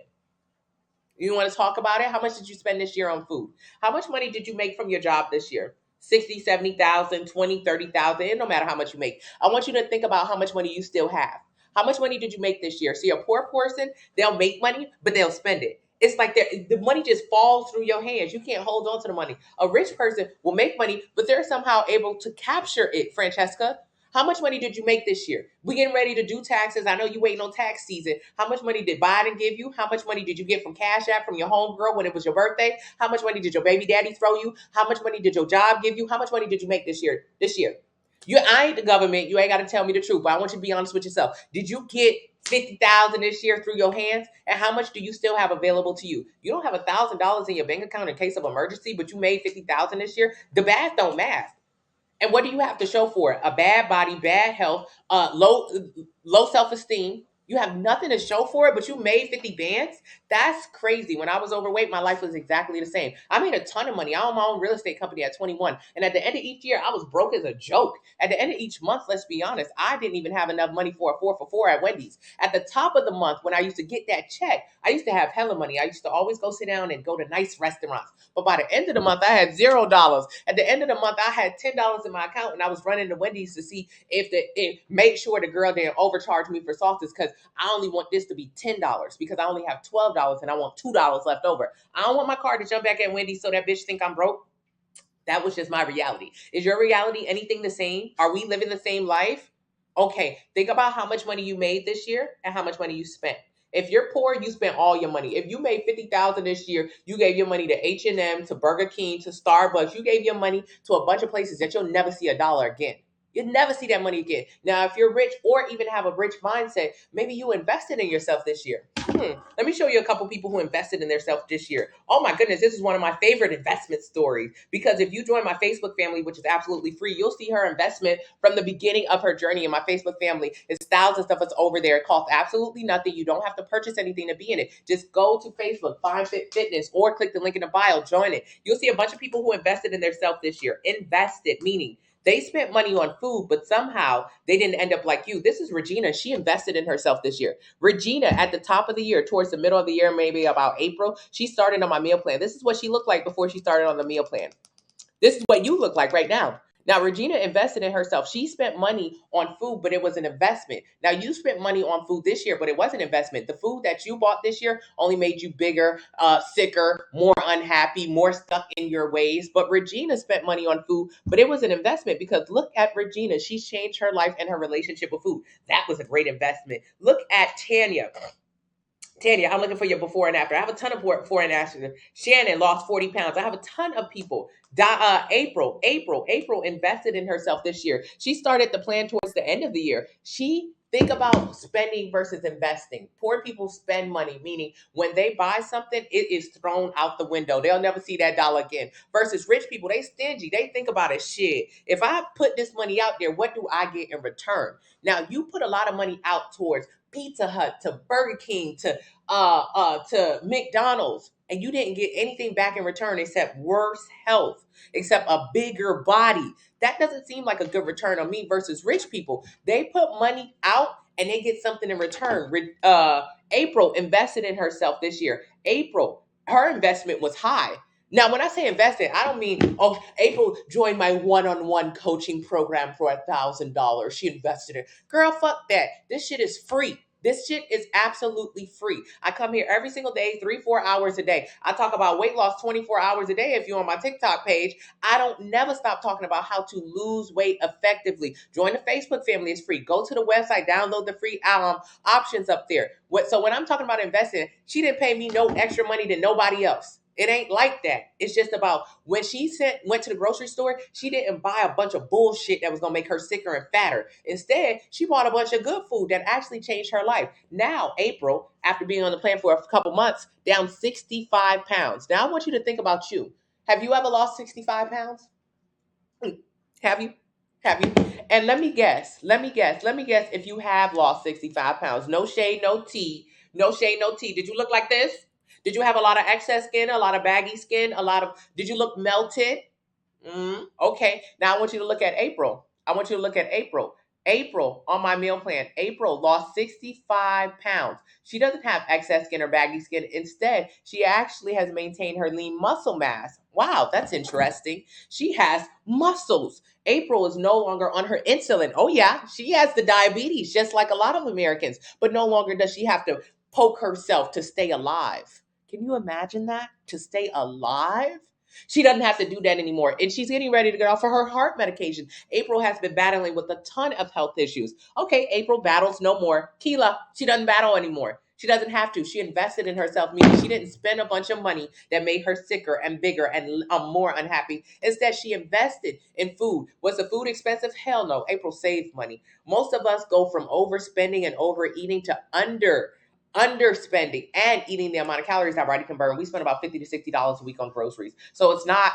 You want to talk about it? How much did you spend this year on food? How much money did you make from your job this year? 60, 70,000, 20, 30,000. It no matter how much you make. I want you to think about how much money you still have. How much money did you make this year? See, a poor person, they'll make money, but they'll spend it. It's like the money just falls through your hands. You can't hold on to the money. A rich person will make money, but they're somehow able to capture it, Francesca. How much money did you make this year? We getting ready to do taxes. I know you waiting on tax season. How much money did Biden give you? How much money did you get from Cash App from your homegirl when it was your birthday? How much money did your baby daddy throw you? How much money did your job give you? How much money did you make this year? I ain't the government. You ain't got to tell me the truth, but I want you to be honest with yourself. Did you get 50,000 this year through your hands? And how much do you still have available to you? You don't have $1,000 in your bank account in case of emergency, but you made 50,000 this year. The math don't math. And what do you have to show for it? A bad body, bad health, low self-esteem. You have nothing to show for it, but you made 50 bands? That's crazy. When I was overweight, my life was exactly the same. I made a ton of money. I own my own real estate company at 21. And at the end of each year, I was broke as a joke. At the end of each month, let's be honest, I didn't even have enough money for a 4 for 4 at Wendy's. At the top of the month, when I used to get that check, I used to have hella money. I used to always go sit down and go to nice restaurants. But by the end of the month, I had $0. At the end of the month, I had $10 in my account, and I was running to Wendy's to see if make sure the girl didn't overcharge me for sauces, because I only want this to be $10 because I only have $12 and I want $2 left over. I don't want my car to jump back at Wendy's so that bitch think I'm broke. That was just my reality. Is your reality anything the same? Are we living the same life? Okay, think about how much money you made this year and how much money you spent. If you're poor, you spent all your money. If you made 50,000 this year, you gave your money to H&M, to Burger King, to Starbucks. You gave your money to a bunch of places that you'll never see a dollar again. You'll never see that money again. Now, if you're rich or even have a rich mindset, maybe you invested in yourself this year. Let me show you a couple people who invested in themselves this year. Oh my goodness, this is one of my favorite investment stories, because if you join my Facebook family, which is absolutely free, you'll see her investment from the beginning of her journey in my Facebook family. It's thousands of us over there. It costs absolutely nothing. You don't have to purchase anything to be in it. Just go to Facebook, find Fit Fitness, or click the link in the bio, join it. You'll see a bunch of people who invested in themselves this year. Invested, meaning they spent money on food, but somehow they didn't end up like you. This is Regina. She invested in herself this year. Regina, at the top of the year, towards the middle of the year, maybe about April, she started on my meal plan. This is what she looked like before she started on the meal plan. This is what you look like right now. Now, Regina invested in herself. She spent money on food, but it was an investment. Now, you spent money on food this year, but it was an investment. The food that you bought this year only made you bigger, sicker, more unhappy, more stuck in your ways. But Regina spent money on food, but it was an investment, because look at Regina. She's changed her life and her relationship with food. That was a great investment. Look at Tanya. Tanya, I'm looking for your before and after. I have a ton of before and after. Shannon lost 40 pounds. I have a ton of people. April invested in herself this year. She started the plan towards the end of the year. Think about spending versus investing. Poor people spend money, meaning when they buy something, it is thrown out the window. They'll never see that dollar again. Versus rich people, they stingy. They think about it, shit. If I put this money out there, what do I get in return? Now, you put a lot of money out towards Pizza Hut, to Burger King, to McDonald's, and you didn't get anything back in return except worse health, except a bigger body. That doesn't seem like a good return on me. Versus rich people, they put money out and they get something in return. April invested in herself this year. April, her investment was high. Now, when I say invested, I don't mean, oh, April joined my one-on-one coaching program for $1,000. She invested in. Girl, fuck that. This shit is free. This shit is absolutely free. I come here every single day, 3-4 hours a day. I talk about weight loss 24 hours a day. If you're on my TikTok page, I don't never stop talking about how to lose weight effectively. Join the Facebook family. It's free. Go to the website, download the free options up there. So when I'm talking about investing, she didn't pay me no extra money than nobody else. It ain't like that. It's just about when she went to the grocery store, she didn't buy a bunch of bullshit that was going to make her sicker and fatter. Instead, she bought a bunch of good food that actually changed her life. Now, April, after being on the plan for a couple months, down 65 pounds. Now, I want you to think about you. Have you ever lost 65 pounds? Have you? Have you? And let me guess if you have lost 65 pounds. No shade, no tea. No shade, no tea. Did you look like this? Did you have a lot of excess skin, a lot of baggy skin, did you look melted? Okay. Now I want you to look at April. April on my meal plan. April lost 65 pounds. She doesn't have excess skin or baggy skin. Instead, she actually has maintained her lean muscle mass. Wow, that's interesting. She has muscles. April is no longer on her insulin. Oh yeah, she has the diabetes just like a lot of Americans, but no longer does she have to poke herself to stay alive. Can you imagine that? To stay alive? She doesn't have to do that anymore. And she's getting ready to get off of her heart medication. April has been battling with a ton of health issues. Okay, April battles no more. Keela, she doesn't battle anymore. She doesn't have to. She invested in herself, meaning she didn't spend a bunch of money that made her sicker and bigger and more unhappy. Instead, she invested in food. Was the food expensive? Hell no. April saved money. Most of us go from overspending and overeating to underspending and eating the amount of calories our body can burn. We spend about $50 to $60 a week on groceries. So it's not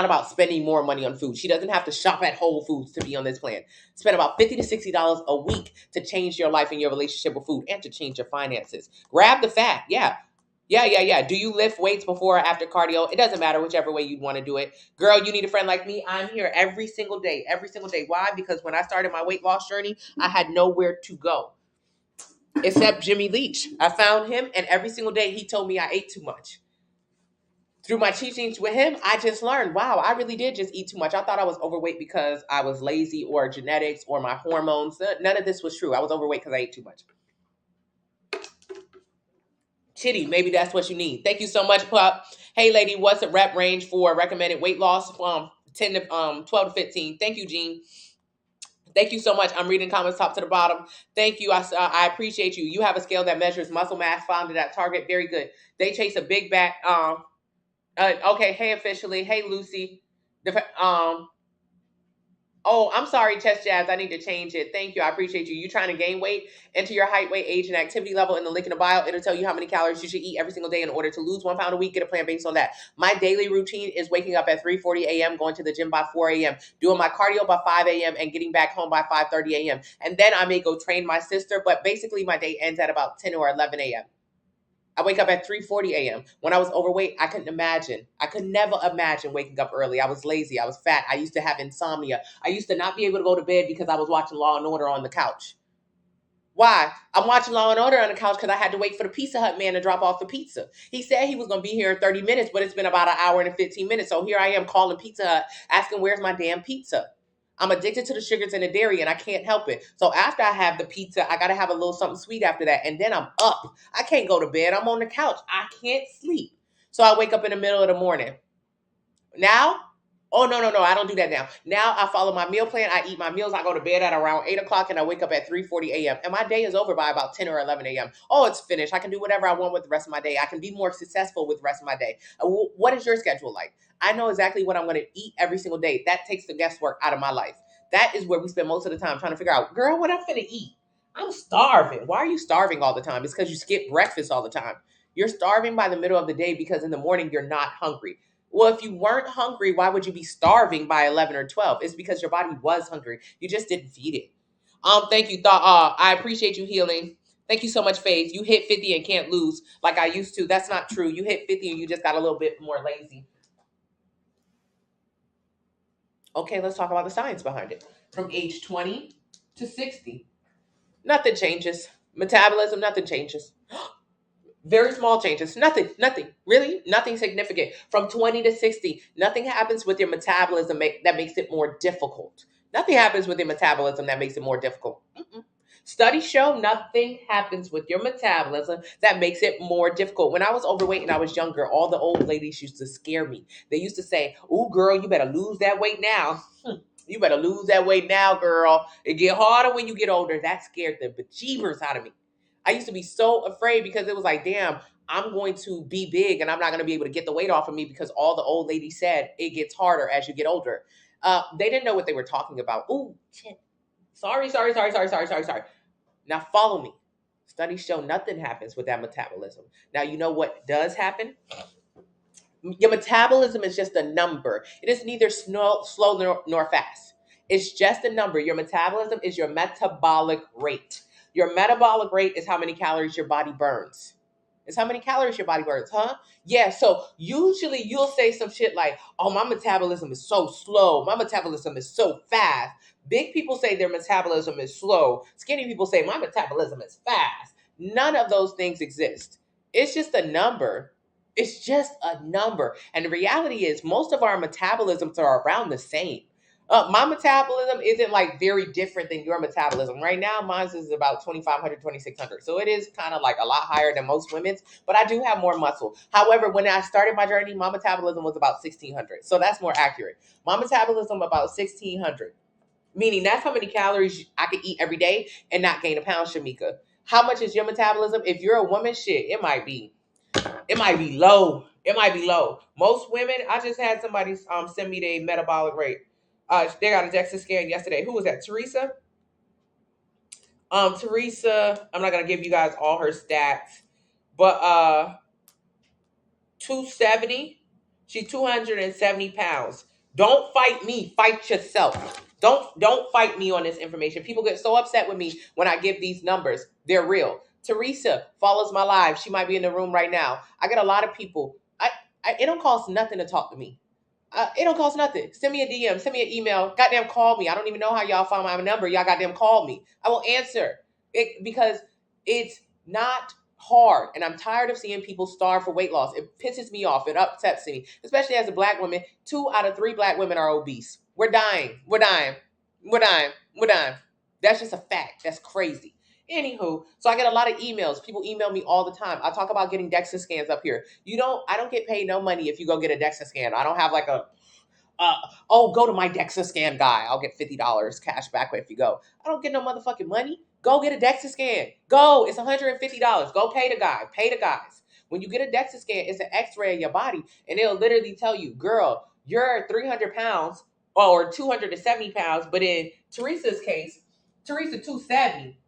about spending more money on food. She doesn't have to shop at Whole Foods to be on this plan. Spend about $50 to $60 a week to change your life and your relationship with food and to change your finances. Grab the fat. Yeah. Do you lift weights before or after cardio? It doesn't matter, whichever way you want to do it. Girl, you need a friend like me. I'm here every single day. Why? Because when I started my weight loss journey, I had nowhere to go except Jimmy Leach. I found him, and every single day he told me I ate too much. Through my teachings with him, I just learned, wow, I really did just eat too much. I thought I was overweight because I was lazy or genetics or my hormones. None of this was true. I was overweight because I ate too much. Chitty, maybe that's what you need. Thank you so much, Pup. Hey, lady, what's the rep range for recommended weight loss from 12 to 15? Thank you, Jean. Thank you so much. I'm reading comments top to the bottom. Thank you. I appreciate you. You have a scale that measures muscle mass found at Target. Very good. They chase a big back. Okay. Hey, officially. Hey, Lucy. Oh, I'm sorry, Chest Jazz. I need to change it. Thank you. I appreciate you. You trying to gain weight? Enter your height, weight, age, and activity level in the link in the bio. It'll tell you how many calories you should eat every single day in order to lose 1 pound a week. Get a plan based on that. My daily routine is waking up at 3:40 a.m., going to the gym by 4 a.m., doing my cardio by 5 a.m., and getting back home by 5:30 a.m. And then I may go train my sister, but basically my day ends at about 10 or 11 a.m. I wake up at 3:40 a.m. When I was overweight, I couldn't imagine. I could never imagine waking up early. I was lazy. I was fat. I used to have insomnia. I used to not be able to go to bed because I was watching Law and Order on the couch. Why? I'm watching Law and Order on the couch because I had to wait for the Pizza Hut man to drop off the pizza. He said he was going to be here in 30 minutes, but it's been about an hour and 15 minutes. So here I am calling Pizza Hut, asking where's my damn pizza. I'm addicted to the sugars and the dairy, and I can't help it. So after I have the pizza, I got to have a little something sweet after that. And then I'm up. I can't go to bed. I'm on the couch. I can't sleep. So I wake up in the middle of the morning. Now, oh, no, I don't do that now. Now I follow my meal plan. I eat my meals. I go to bed at around 8 o'clock and I wake up at 3:40 a.m. And my day is over by about 10 or 11 a.m. Oh, it's finished. I can do whatever I want with the rest of my day. I can be more successful with the rest of my day. What is your schedule like? I know exactly what I'm going to eat every single day. That takes the guesswork out of my life. That is where we spend most of the time trying to figure out, girl, what I'm going to eat. I'm starving. Why are you starving all the time? It's because you skip breakfast all the time. You're starving by the middle of the day because in the morning you're not hungry. Well, if you weren't hungry, why would you be starving by 11 or 12? It's because your body was hungry. You just didn't feed it. Thank you. I appreciate you healing. Thank you so much, Faith. You hit 50 and can't lose like I used to. That's not true. You hit 50 and you just got a little bit more lazy. Okay, let's talk about the science behind it. From age 20 to 60, nothing changes. Metabolism, nothing changes. Very small changes. Nothing. Really, nothing significant. From 20 to 60, nothing happens with your metabolism that makes it more difficult. Nothing happens with your metabolism that makes it more difficult. Mm-mm. Studies show nothing happens with your metabolism that makes it more difficult. When I was overweight and I was younger, all the old ladies used to scare me. They used to say, "Ooh, girl, you better lose that weight now. You better lose that weight now, girl. It get harder when you get older." That scared the bejeebers out of me. I used to be so afraid because it was like, damn, I'm going to be big and I'm not going to be able to get the weight off of me because all the old ladies said it gets harder as you get older. They didn't know what they were talking about. Ooh, shit. Sorry. Now follow me. Studies show nothing happens with that metabolism. Now, you know what does happen? Your metabolism is just a number. It is neither slow nor fast. It's just a number. Your metabolism is your metabolic rate. Your metabolic rate is how many calories your body burns. It's how many calories your body burns, huh? Yeah, so usually you'll say some shit like, oh, my metabolism is so slow. My metabolism is so fast. Big people say their metabolism is slow. Skinny people say my metabolism is fast. None of those things exist. It's just a number. It's just a number. And the reality is, most of our metabolisms are around the same. My metabolism isn't like very different than your metabolism. Right now, mine is about 2,500, 2,600. So it is kind of like a lot higher than most women's, but I do have more muscle. However, when I started my journey, my metabolism was about 1,600. So that's more accurate. My metabolism about 1,600, meaning that's how many calories I could eat every day and not gain a pound, Shamika. How much is your metabolism? If you're a woman, shit, it might be low. It might be low. Most women, I just had somebody send me their metabolic rate. They got a DEXA scan yesterday. Who was that? Teresa? Teresa, I'm not gonna give you guys all her stats, but 270. She's 270 pounds. Don't fight me. Fight yourself. Don't fight me on this information. People get so upset with me when I give these numbers. They're real. Teresa follows my live. She might be in the room right now. I get a lot of people. It don't cost nothing to talk to me. It don't cost nothing. Send me a DM. Send me an email. Goddamn, call me. I don't even know how y'all found my number. Y'all goddamn call me. I will answer it because it's not hard. And I'm tired of seeing people starve for weight loss. It pisses me off. It upsets me, especially as a black woman. 2 out of 3 black women are obese. We're dying. We're dying. We're dying. We're dying. That's just a fact. That's crazy. Anywho, so I get a lot of emails. People email me all the time. I talk about getting DEXA scans up here. I don't get paid no money if you go get a DEXA scan. I don't have like a, go to my DEXA scan guy. I'll get $50 cash back if you go. I don't get no motherfucking money. Go get a DEXA scan. Go. It's $150. Go pay the guy. Pay the guys. When you get a DEXA scan, it's an x-ray of your body, and it'll literally tell you, girl, you're 300 pounds or 270 pounds. But in Teresa's case, Teresa 270,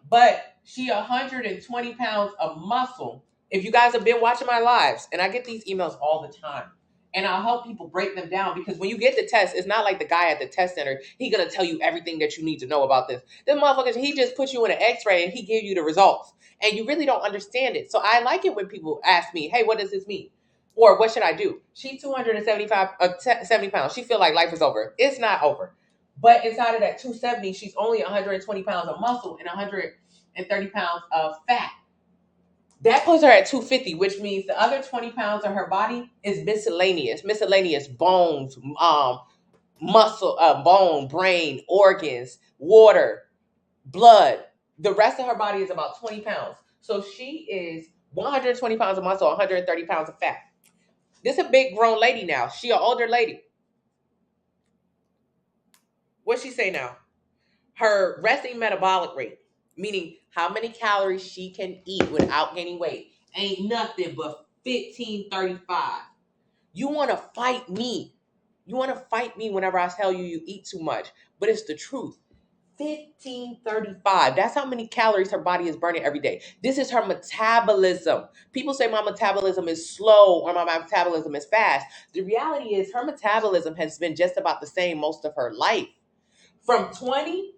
but she 120 pounds of muscle. If you guys have been watching my lives, and I get these emails all the time, and I'll help people break them down, because when you get the test, it's not like the guy at the test center, he gonna tell you everything that you need to know about this. This motherfucker, he just puts you in an x-ray and he give you the results, and you really don't understand it. So I like it when people ask me, hey, what does this mean? Or what should I do? She's 70 pounds. She feel like life is over. It's not over. But inside of that 270, she's only 120 pounds of muscle and 130 pounds of fat. That puts her at 250, which means the other 20 pounds of her body is miscellaneous. Miscellaneous bones, muscle, bone, brain, organs, water, blood. The rest of her body is about 20 pounds. So she is 120 pounds of muscle, 130 pounds of fat. This is a big grown lady now. She an older lady. What's she say now? Her resting metabolic rate, meaning how many calories she can eat without gaining weight, ain't nothing but 1535. You want to fight me. You want to fight me whenever I tell you you eat too much, but it's the truth. 1535. That's how many calories her body is burning every day. This is her metabolism. People say my metabolism is slow or my metabolism is fast. The reality is her metabolism has been just about the same most of her life. From 20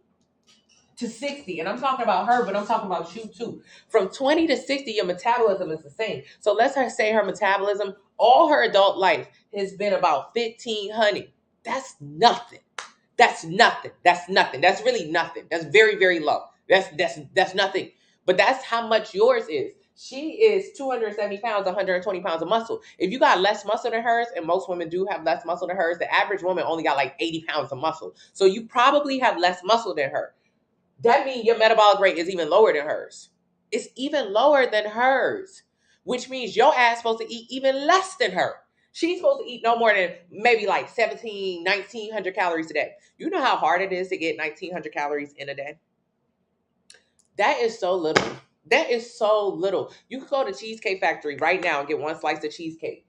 to 60, and I'm talking about her, but I'm talking about you too. From 20 to 60, your metabolism is the same. So let's say her metabolism all her adult life has been about 1500. That's nothing. That's nothing. That's nothing. That's really nothing. That's very, very low. That's nothing. But that's how much yours is. She is 270 pounds, 120 pounds of muscle. If you got less muscle than hers, and most women do have less muscle than hers, the average woman only got like 80 pounds of muscle. So you probably have less muscle than her. That means your metabolic rate is even lower than hers. It's even lower than hers, which means your ass supposed to eat even less than her. She's supposed to eat no more than maybe like 1900 calories a day. You know how hard it is to get 1900 calories in a day? That is so little. That is so little. You could go to Cheesecake Factory right now and get one slice of cheesecake.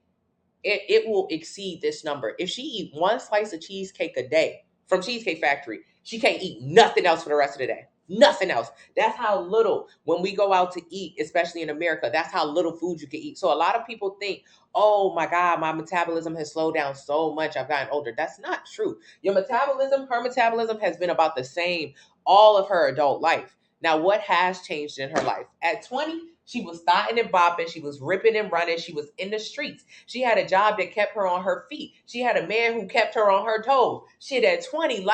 It will exceed this number. If she eat one slice of cheesecake a day from Cheesecake Factory, she can't eat nothing else for the rest of the day. Nothing else. That's how little, when we go out to eat, especially in America, that's how little food you can eat. So a lot of people think, oh my God, my metabolism has slowed down so much. I've gotten older. That's not true. Your metabolism, her metabolism has been about the same all of her adult life. Now, what has changed in her life? At 20, she was thotting and bopping. She was ripping and running. She was in the streets. She had a job that kept her on her feet. She had a man who kept her on her toes. Shit, at 20,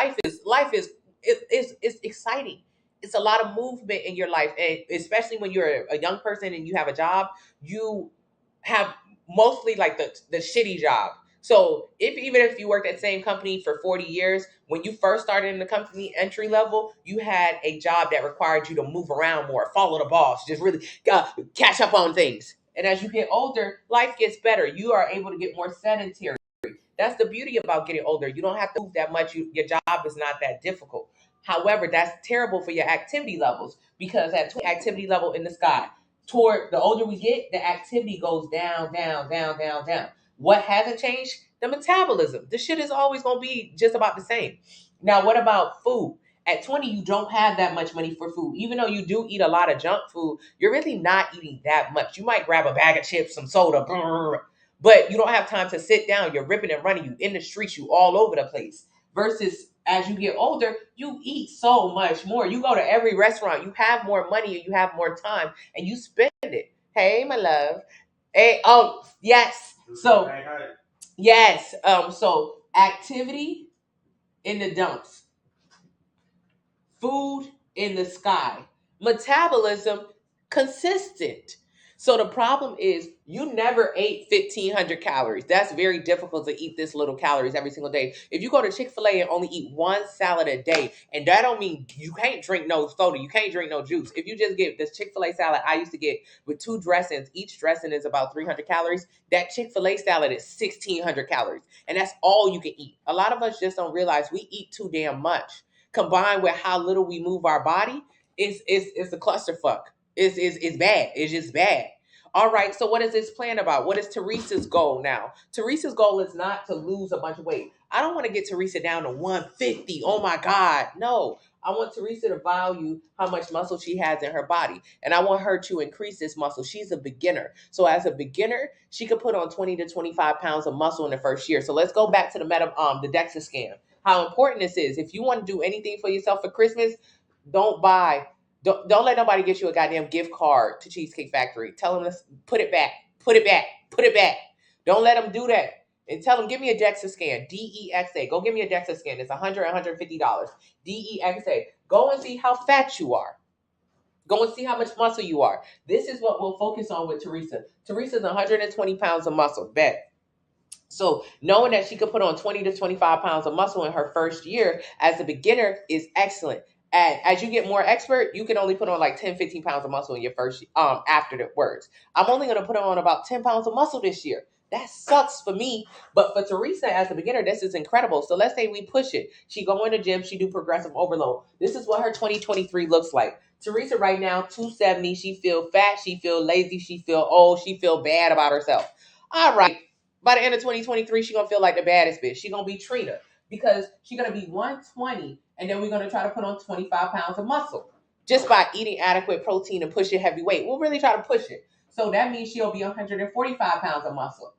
it's exciting. It's a lot of movement in your life, and especially when you're a young person and you have a job, you have mostly like the shitty job. So even if you worked at the same company for 40 years, when you first started in the company entry level, you had a job that required you to move around more, follow the boss, just really catch up on things. And as you get older, life gets better. You are able to get more sedentary. That's the beauty about getting older. You don't have to move that much. Your job is not that difficult. However, that's terrible for your activity levels, because at activity level in the sky, toward the older we get, the activity goes down, down, down, down, down. What hasn't changed? The metabolism. The shit is always going to be just about the same. Now, what about food? At 20, you don't have that much money for food. Even though you do eat a lot of junk food, you're really not eating that much. You might grab a bag of chips, some soda, but you don't have time to sit down. You're ripping and running. You in the streets. You all over the place. Versus as you get older, you eat so much more. You go to every restaurant. You have more money and you have more time, and you spend it. Hey, my love. Hey, oh yes. So yes. So activity in the dumps, food in the sky, metabolism consistent. So the problem is you never ate 1500 calories. That's very difficult to eat this little calories every single day. If you go to Chick-fil-A and only eat one salad a day, and that don't mean you can't drink no soda, you can't drink no juice. If you just get this Chick-fil-A salad I used to get with 2 dressings, each dressing is about 300 calories. That Chick-fil-A salad is 1600 calories. And that's all you can eat. A lot of us just don't realize we eat too damn much. Combined with how little we move our body, it's a clusterfuck. It's bad. It's just bad. All right, so what is this plan about? What is Teresa's goal now? Teresa's goal is not to lose a bunch of weight. I don't want to get Teresa down to 150. Oh my God. No. I want Teresa to value how much muscle she has in her body. And I want her to increase this muscle. She's a beginner. So as a beginner, she could put on 20 to 25 pounds of muscle in the first year. So let's go back to the DEXA scan. How important this is. If you want to do anything for yourself for Christmas, don't buy don't let nobody get you a goddamn gift card to Cheesecake Factory. Tell them to put it back, put it back, put it back. Don't let them do that. And tell them, give me a DEXA scan, DEXA. Go give me a DEXA scan. It's $100, $150. DEXA. Go and see how fat you are. Go and see how much muscle you are. This is what we'll focus on with Teresa. Teresa's 120 pounds of muscle. Bet. So knowing that she could put on 20 to 25 pounds of muscle in her first year as a beginner is excellent. And as you get more expert, you can only put on like 10, 15 pounds of muscle in your first after the words. I'm only going to put on about 10 pounds of muscle this year. That sucks for me. But for Teresa as a beginner, this is incredible. So let's say we push it. She go in the gym, she do progressive overload. This is what her 2023 looks like. Teresa right now, 270. She feel fat. She feel lazy. She feel old. She feel bad about herself. All right. By the end of 2023, she's going to feel like the baddest bitch. She's going to be Trina because she's going to be 120, and then we're going to try to put on 25 pounds of muscle just by eating adequate protein and pushing heavy weight. We'll really try to push it. So that means she'll be 145 pounds of muscle.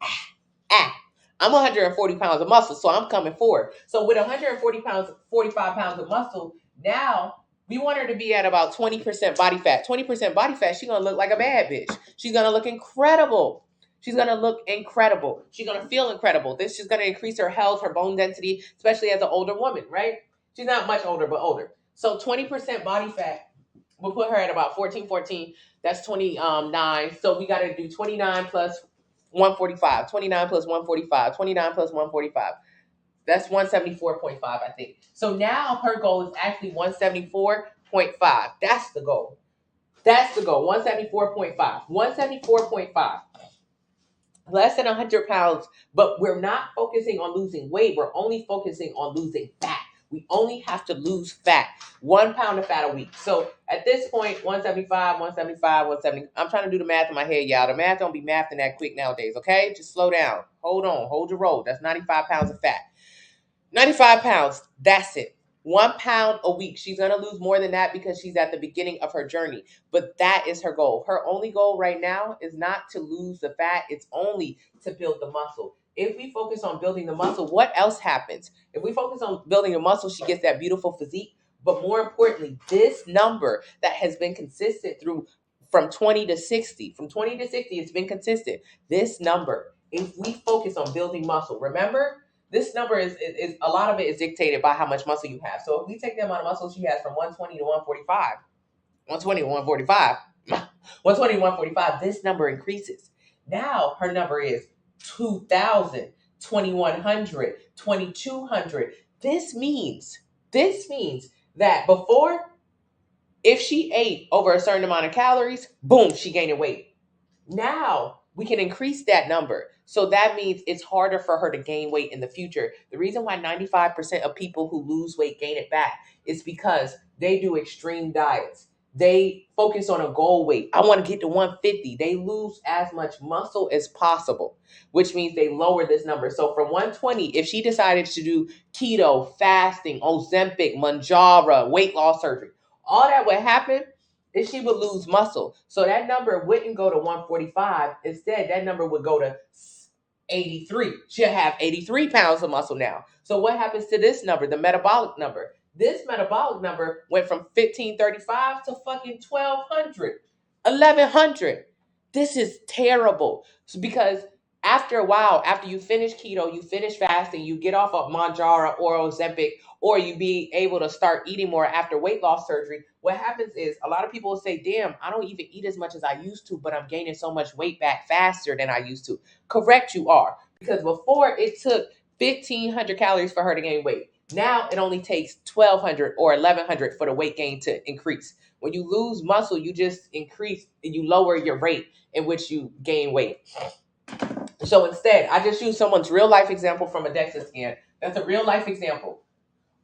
I'm 140 pounds of muscle, so I'm coming forward. So with 140 pounds, 45 pounds of muscle, now we want her to be at about 20% body fat. 20% body fat, she's going to look like a bad bitch. She's going to look incredible. She's going to look incredible. She's going to feel incredible. This is going to increase her health, her bone density, especially as an older woman, right? She's not much older, but older. So 20% body fat will put her at about 14. That's 29. So we got to do 29 plus 145. 29 plus 145. 29 plus 145. That's 174.5, I think. So now her goal is actually 174.5. That's the goal. That's the goal. 174.5. 174.5. Less than 100 pounds, but we're not focusing on losing weight. We're only focusing on losing fat. We only have to lose fat, 1 pound of fat a week. So at this point, 175, 175, 170. I'm trying to do the math in my head, y'all. The math don't be mathing that quick nowadays, okay? Just slow down. Hold on. Hold your roll. That's 95 pounds of fat. 95 pounds. That's it. 1 pound a week. She's going to lose more than that because she's at the beginning of her journey. But that is her goal. Her only goal right now is not to lose the fat. It's only to build the muscle. If we focus on building the muscle, what else happens? If we focus on building the muscle, she gets that beautiful physique. But more importantly, this number that has been consistent through from 20 to 60, from 20 to 60, it's been consistent. This number, if we focus on building muscle, remember, this number is a lot of it is dictated by how much muscle you have. So if we take the amount of muscle she has from 120 to 145, 120 to 145, 120 to 145, this number increases. Now her number is 2,000, 2,100, 2,200. This means that before, if she ate over a certain amount of calories, boom, she gained weight. Now we can increase that number. So that means it's harder for her to gain weight in the future. The reason why 95% of people who lose weight gain it back is because they do extreme diets. They focus on a goal weight. I want to get to 150. They lose as much muscle as possible, which means they lower this number. So from 120, if she decided to do keto, fasting, Ozempic, Mounjaro, weight loss surgery, all that would happen is she would lose muscle. So that number wouldn't go to 145. Instead, that number would go to 83. She'll have 83 pounds of muscle now. So what happens to this number, the metabolic number? This metabolic number went from 1,535 to fucking 1,200, 1,100. This is terrible. So because after a while, after you finish keto, you finish fasting, you get off of Mounjaro or Ozempic, or you be able to start eating more after weight loss surgery, what happens is a lot of people will say, damn, I don't even eat as much as I used to, but I'm gaining so much weight back faster than I used to. Correct, you are. Because before it took 1,500 calories for her to gain weight. Now it only takes 1,200 or 1,100 for the weight gain to increase. When you lose muscle, you just increase and you lower your rate in which you gain weight. So instead, I just use someone's real life example from a DEXA scan. That's a real life example.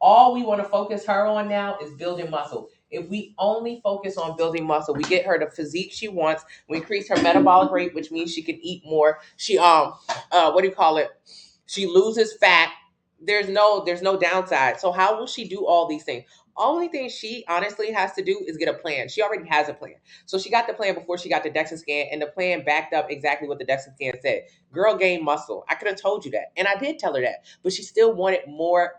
All we want to focus her on now is building muscle. If we only focus on building muscle, we get her the physique she wants. We increase her metabolic rate, which means she can eat more. She what do you call it? She loses fat. There's no downside. So how will she do all these things? Only thing she honestly has to do is get a plan. She already has a plan. So she got the plan before she got the DEXA scan, and the plan backed up exactly what the DEXA scan said. Girl gained muscle. I could have told you that, and I did tell her that, but she still wanted more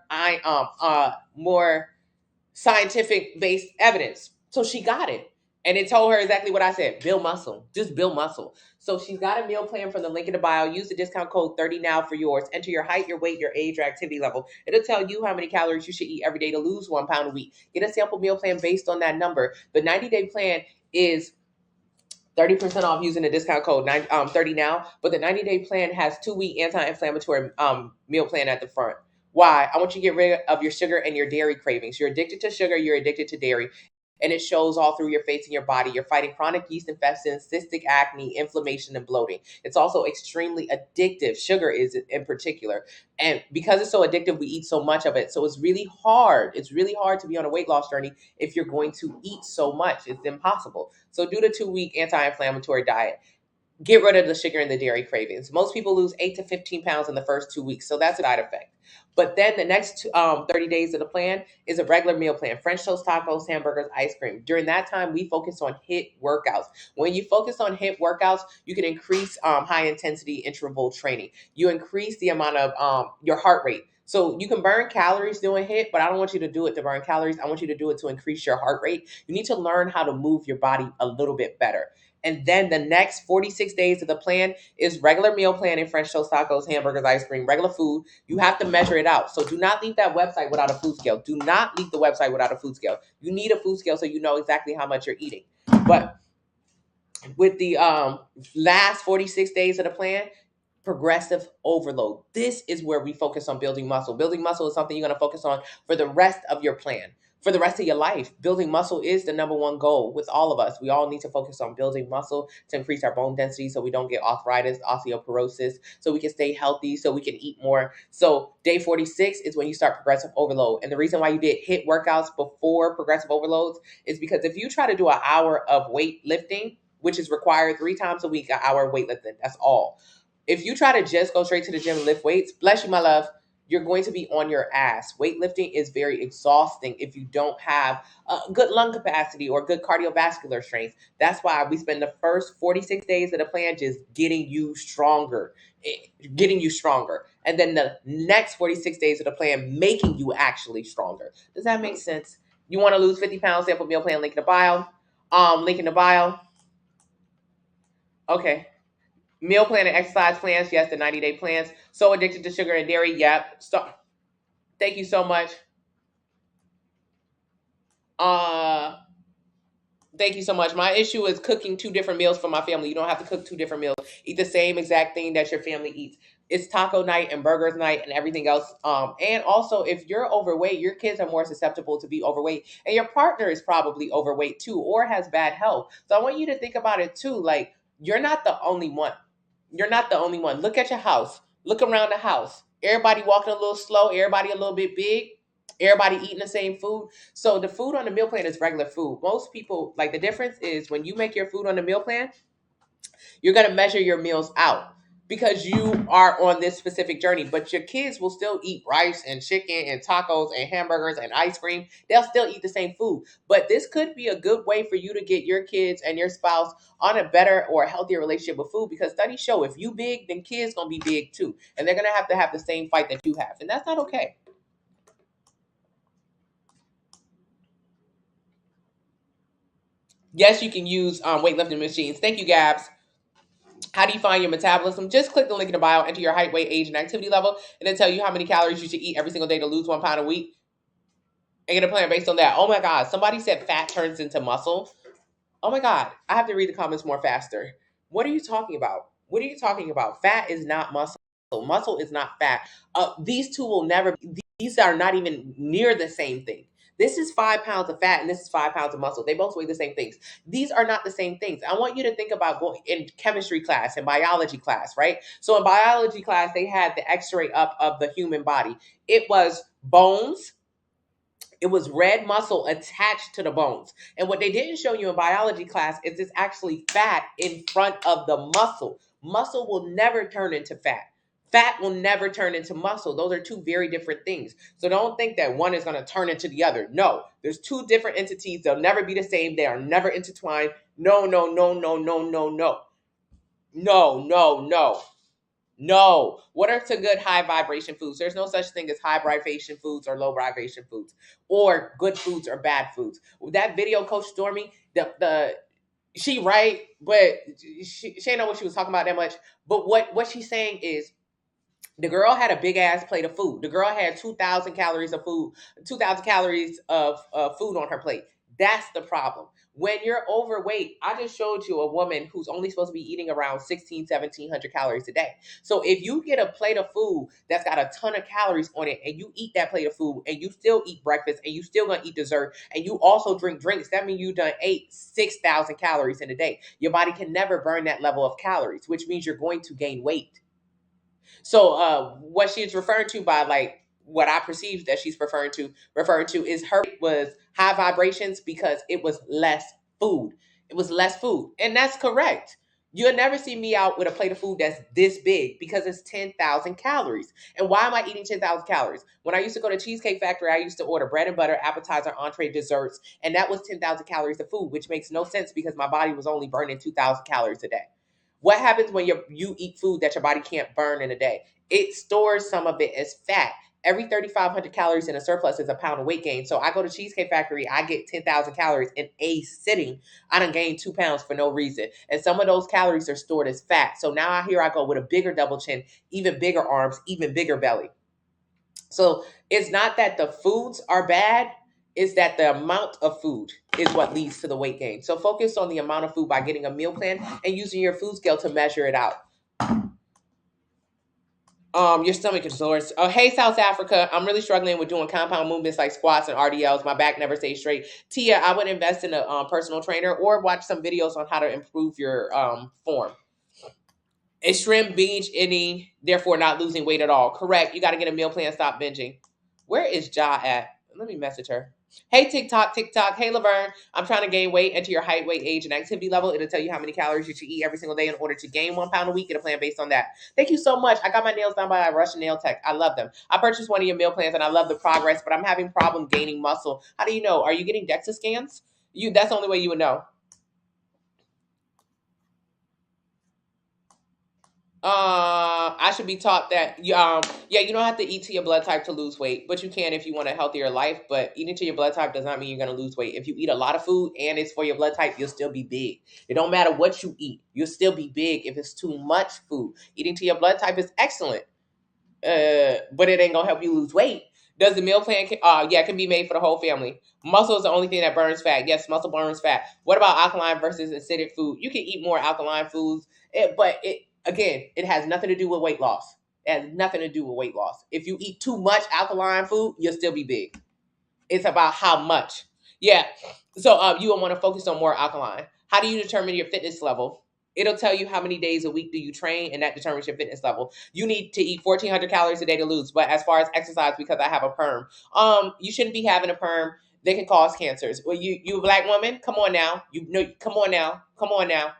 scientific based evidence. So she got it. And it told her exactly what I said: build muscle. Just build muscle. So she's got a meal plan from the link in the bio. Use the discount code 30 now for yours. Enter your height, your weight, your age, your activity level. It'll tell you how many calories you should eat every day to lose 1 pound a week. Get a sample meal plan based on that number. The 90-day plan is 30% off using the discount code 30 now. But the 90-day plan has 2-week anti-inflammatory meal plan at the front. Why? I want you to get rid of your sugar and your dairy cravings. You're addicted to sugar, you're addicted to dairy, and it shows all through your face and your body. You're fighting chronic yeast infections, cystic acne, inflammation, and bloating. It's also extremely addictive. Sugar is in particular. And because it's so addictive, we eat so much of it. So it's really hard. It's really hard to be on a weight loss journey if you're going to eat so much. It's impossible. So do the 2-week anti-inflammatory diet. Get rid of the sugar and the dairy cravings. Most people lose 8 to 15 pounds in the first 2 weeks. So that's a side effect. But then the next 30 days of the plan is a regular meal plan: French toast, tacos, hamburgers, ice cream. During that time, we focus on HIIT workouts. When you focus on HIIT workouts, you can increase high intensity interval training. You increase the amount of your heart rate. So you can burn calories doing HIIT, but I don't want you to do it to burn calories. I want you to do it to increase your heart rate. You need to learn how to move your body a little bit better. And then the next 46 days of the plan is regular meal plan and French toast, tacos, hamburgers, ice cream, regular food. You have to measure it out. So do not leave that website without a food scale. Do not leave the website without a food scale. You need a food scale so you know exactly how much you're eating. But with the last 46 days of the plan, progressive overload. This is where we focus on building muscle. Building muscle is something you're going to focus on for the rest of your plan, for the rest of your life. Building muscle is the number one goal with all of us. We all need to focus on building muscle to increase our bone density so we don't get arthritis, osteoporosis, so we can stay healthy, so we can eat more. So day 46 is when you start progressive overload. And the reason why you did HIIT workouts before progressive overloads is because if you try to do an hour of weight lifting, which is required 3 times a week, an hour of weightlifting, that's all. If you try to just go straight to the gym and lift weights, bless you, my love, you're going to be on your ass. Weightlifting is very exhausting if you don't have good lung capacity or good cardiovascular strength. That's why we spend the first 46 days of the plan just getting you stronger, And then the next 46 days of the plan making you actually stronger. Does that make sense? You want to lose 50 pounds, sample meal plan, link in the bio. Link in the bio. Okay. Meal plan and exercise plans, yes, the 90-day plans. So addicted to sugar and dairy, yep. Thank you so much. Thank you so much. My issue is cooking 2 different meals for my family. You don't have to cook 2 different meals. Eat the same exact thing that your family eats. It's taco night and burgers night and everything else. And also, if you're overweight, your kids are more susceptible to be overweight, and your partner is probably overweight too, or has bad health. So I want you to think about it too. Like, you're not the only one. You're not the only one. Look at your house. Look around the house. Everybody walking a little slow. Everybody a little bit big. Everybody eating the same food. So the food on the meal plan is regular food. Most people, like, the difference is when you make your food on the meal plan, you're going to measure your meals out because you are on this specific journey. But your kids will still eat rice and chicken and tacos and hamburgers and ice cream. They'll still eat the same food. But this could be a good way for you to get your kids and your spouse on a better or healthier relationship with food, because studies show if you big, then kids going to be big too. And they're going to have the same fight that you have. And that's not okay. Yes, you can use weightlifting machines. Thank you, Gabs. How do you find your metabolism? Just click the link in the bio, enter your height, weight, age, and activity level, and then tell you how many calories you should eat every single day to lose 1 pound a week. And get a plan based on that. Oh my God, somebody said fat turns into muscle. Oh my God, I have to read the comments more faster. What are you talking about? What are you talking about? Fat is not muscle. Muscle is not fat. These two will never, these are not even near the same thing. This is 5 pounds of fat and this is 5 pounds of muscle. They both weigh the same things. These are not the same things. I want you to think about going in chemistry class and biology class, right? So in biology class, they had the x-ray up of the human body. It was bones, It was red muscle attached to the bones. And what they didn't show you in biology class is it's actually fat in front of the muscle. Muscle will never turn into fat. Fat will never turn into muscle. Those are two very different things. So don't think that one is going to turn into the other. No, there's two different entities. They'll never be the same. They are never intertwined. No, no, no, no, no, no, no. No, no, no. No. What are some good high vibration foods? There's no such thing as high vibration foods or low vibration foods, or good foods or bad foods. That video, Coach Stormy, the she right, but she ain't know what she was talking about that much. But what she's saying is the girl had a big ass plate of food. The girl had 2,000 calories of food, 2,000 calories of food on her plate. That's the problem. When you're overweight, I just showed you a woman who's only supposed to be eating around 1,700 calories a day. So if you get a plate of food that's got a ton of calories on it and you eat that plate of food and you still eat breakfast and you still gonna eat dessert and you also drink drinks, that means you done ate 6,000 calories in a day. Your body can never burn that level of calories, which means you're going to gain weight. So what she's referring to by like what I perceive that she's referring to is her was high vibrations because it was less food. It was less food. And that's correct. You'll never see me out with a plate of food that's this big because it's 10,000 calories. And why am I eating 10,000 calories? When I used to go to Cheesecake Factory, I used to order bread and butter, appetizer, entree, desserts, and that was 10,000 calories of food, which makes no sense because my body was only burning 2,000 calories a day. What happens when you eat food that your body can't burn in a day? It stores some of it as fat. Every 3,500 calories in a surplus is a pound of weight gain. So I go to Cheesecake Factory, I get 10,000 calories in a sitting. I done gained 2 pounds for no reason. And some of those calories are stored as fat. So now here I go with a bigger double chin, even bigger arms, even bigger belly. So it's not that the foods are bad, it's that the amount of food is what leads to the weight gain. So focus on the amount of food by getting a meal plan and using your food scale to measure it out. Your stomach is sore. Hey, South Africa, I'm really struggling with doing compound movements like squats and RDLs. My back never stays straight. Tia, I would invest in a personal trainer or watch some videos on how to improve your form. Extreme binge eating, therefore not losing weight at all. Correct. You got to get a meal plan. Stop binging. Where is Ja at? Let me message her. Hey, TikTok. Hey, Laverne. I'm trying to gain weight, enter your height, weight, age, and activity level. It'll tell you how many calories you should eat every single day in order to gain 1 pound a week. Get a plan based on that. Thank you so much. I got my nails done by a Russian nail tech. I love them. I purchased one of your meal plans and I love the progress, but I'm having problem gaining muscle. How do you know? Are you getting DEXA scans? That's the only way you would know. I should be taught that. Yeah, you don't have to eat to your blood type to lose weight, but you can if you want a healthier life. But eating to your blood type does not mean you're going to lose weight. If you eat a lot of food and it's for your blood type, you'll still be big. It don't matter what you eat, you'll still be big if it's too much food. Eating to your blood type is excellent, but it ain't gonna help you lose weight. Does the meal plan? Yeah, it can be made for the whole family. Muscle is the only thing that burns fat. Yes, muscle burns fat. What about alkaline versus acidic food? You can eat more alkaline foods, but it has nothing to do with weight loss. It has nothing to do with weight loss. If you eat too much alkaline food, you'll still be big. It's about how much. Yeah. So you will want to focus on more alkaline. How do you determine your fitness level? It'll tell you how many days a week do you train, and that determines your fitness level. You need to eat 1,400 calories a day to lose. But as far as exercise, because I have a perm, you shouldn't be having a perm. They can cause cancers. Well, you a black woman, come on now. Come on now.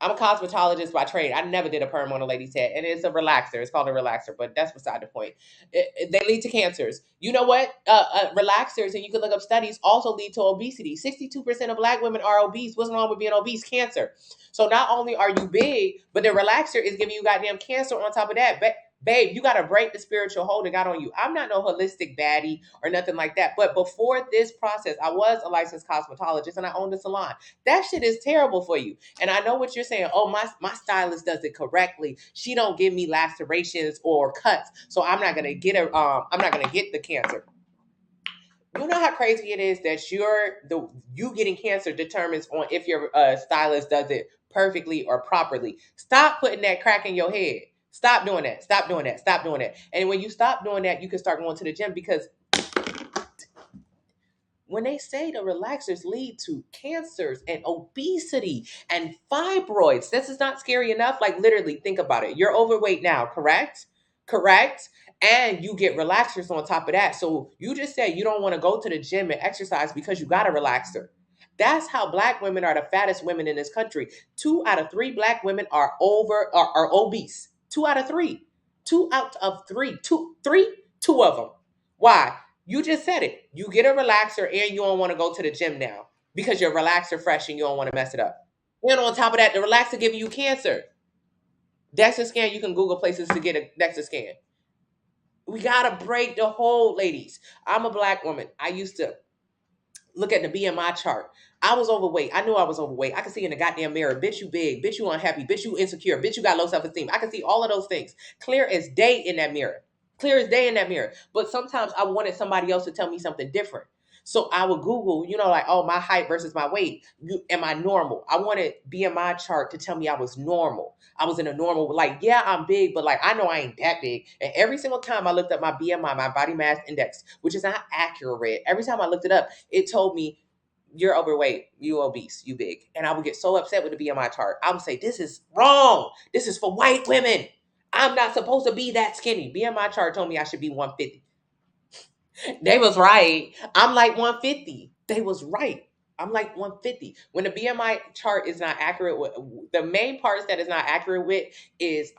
I'm a cosmetologist by trade. I never did a perm on a lady's head, and it's a relaxer. It's called a relaxer, but that's beside the point. They lead to cancers. You know what? Relaxers, and you can look up studies, also lead to obesity. 62% of black women are obese. What's wrong with being obese? Cancer. So not only are you big, but the relaxer is giving you goddamn cancer on top of that. But babe, you got to break the spiritual hold that got on you. I'm not no holistic baddie or nothing like that. But before this process, I was a licensed cosmetologist and I owned a salon. That shit is terrible for you. And I know what you're saying. Oh, my stylist does it correctly. She don't give me lacerations or cuts, so I'm not gonna get I'm not gonna get the cancer. You know how crazy it is that you getting cancer determines on if your stylist does it perfectly or properly. Stop putting that crack in your head. Stop doing that. Stop doing that. Stop doing that. And when you stop doing that, you can start going to the gym, because when they say the relaxers lead to cancers and obesity and fibroids, this is not scary enough. Like, literally, think about it. You're overweight now, correct? correct? And you get relaxers on top of that. So you just said you don't want to go to the gym and exercise because you got a relaxer. That's how black women are the fattest women in this country. 2 out of 3 black women are obese. 2 out of 3. 2 out of 3. Two of them. Why? You just said it. You get a relaxer and you don't want to go to the gym now because your relaxer fresh and you don't want to mess it up. And on top of that, the relaxer giving you cancer. DEXA scan, you can Google places to get a DEXA scan. We gotta break the hold, ladies. I'm a black woman. I used to look at the BMI chart. I was overweight. I knew I was overweight. I could see in the goddamn mirror, bitch, you big, bitch, you unhappy, bitch, you insecure, bitch, you got low self-esteem. I could see all of those things clear as day in that mirror. Clear as day in that mirror. But sometimes I wanted somebody else to tell me something different. So I would Google, like, oh, my height versus my weight. Am I normal? I wanted BMI chart to tell me I was normal. I was in a normal, like, yeah, I'm big, but like, I know I ain't that big. And every single time I looked up my BMI, my body mass index, which is not accurate, every time I looked it up, it told me, you're overweight, you obese, you big. And I would get so upset with the BMI chart. I would say, this is wrong. This is for white women. I'm not supposed to be that skinny. BMI chart told me I should be 150. They was right. I'm like 150. They was right. I'm like 150. When the BMI chart is not accurate with, the main parts that is not accurate with is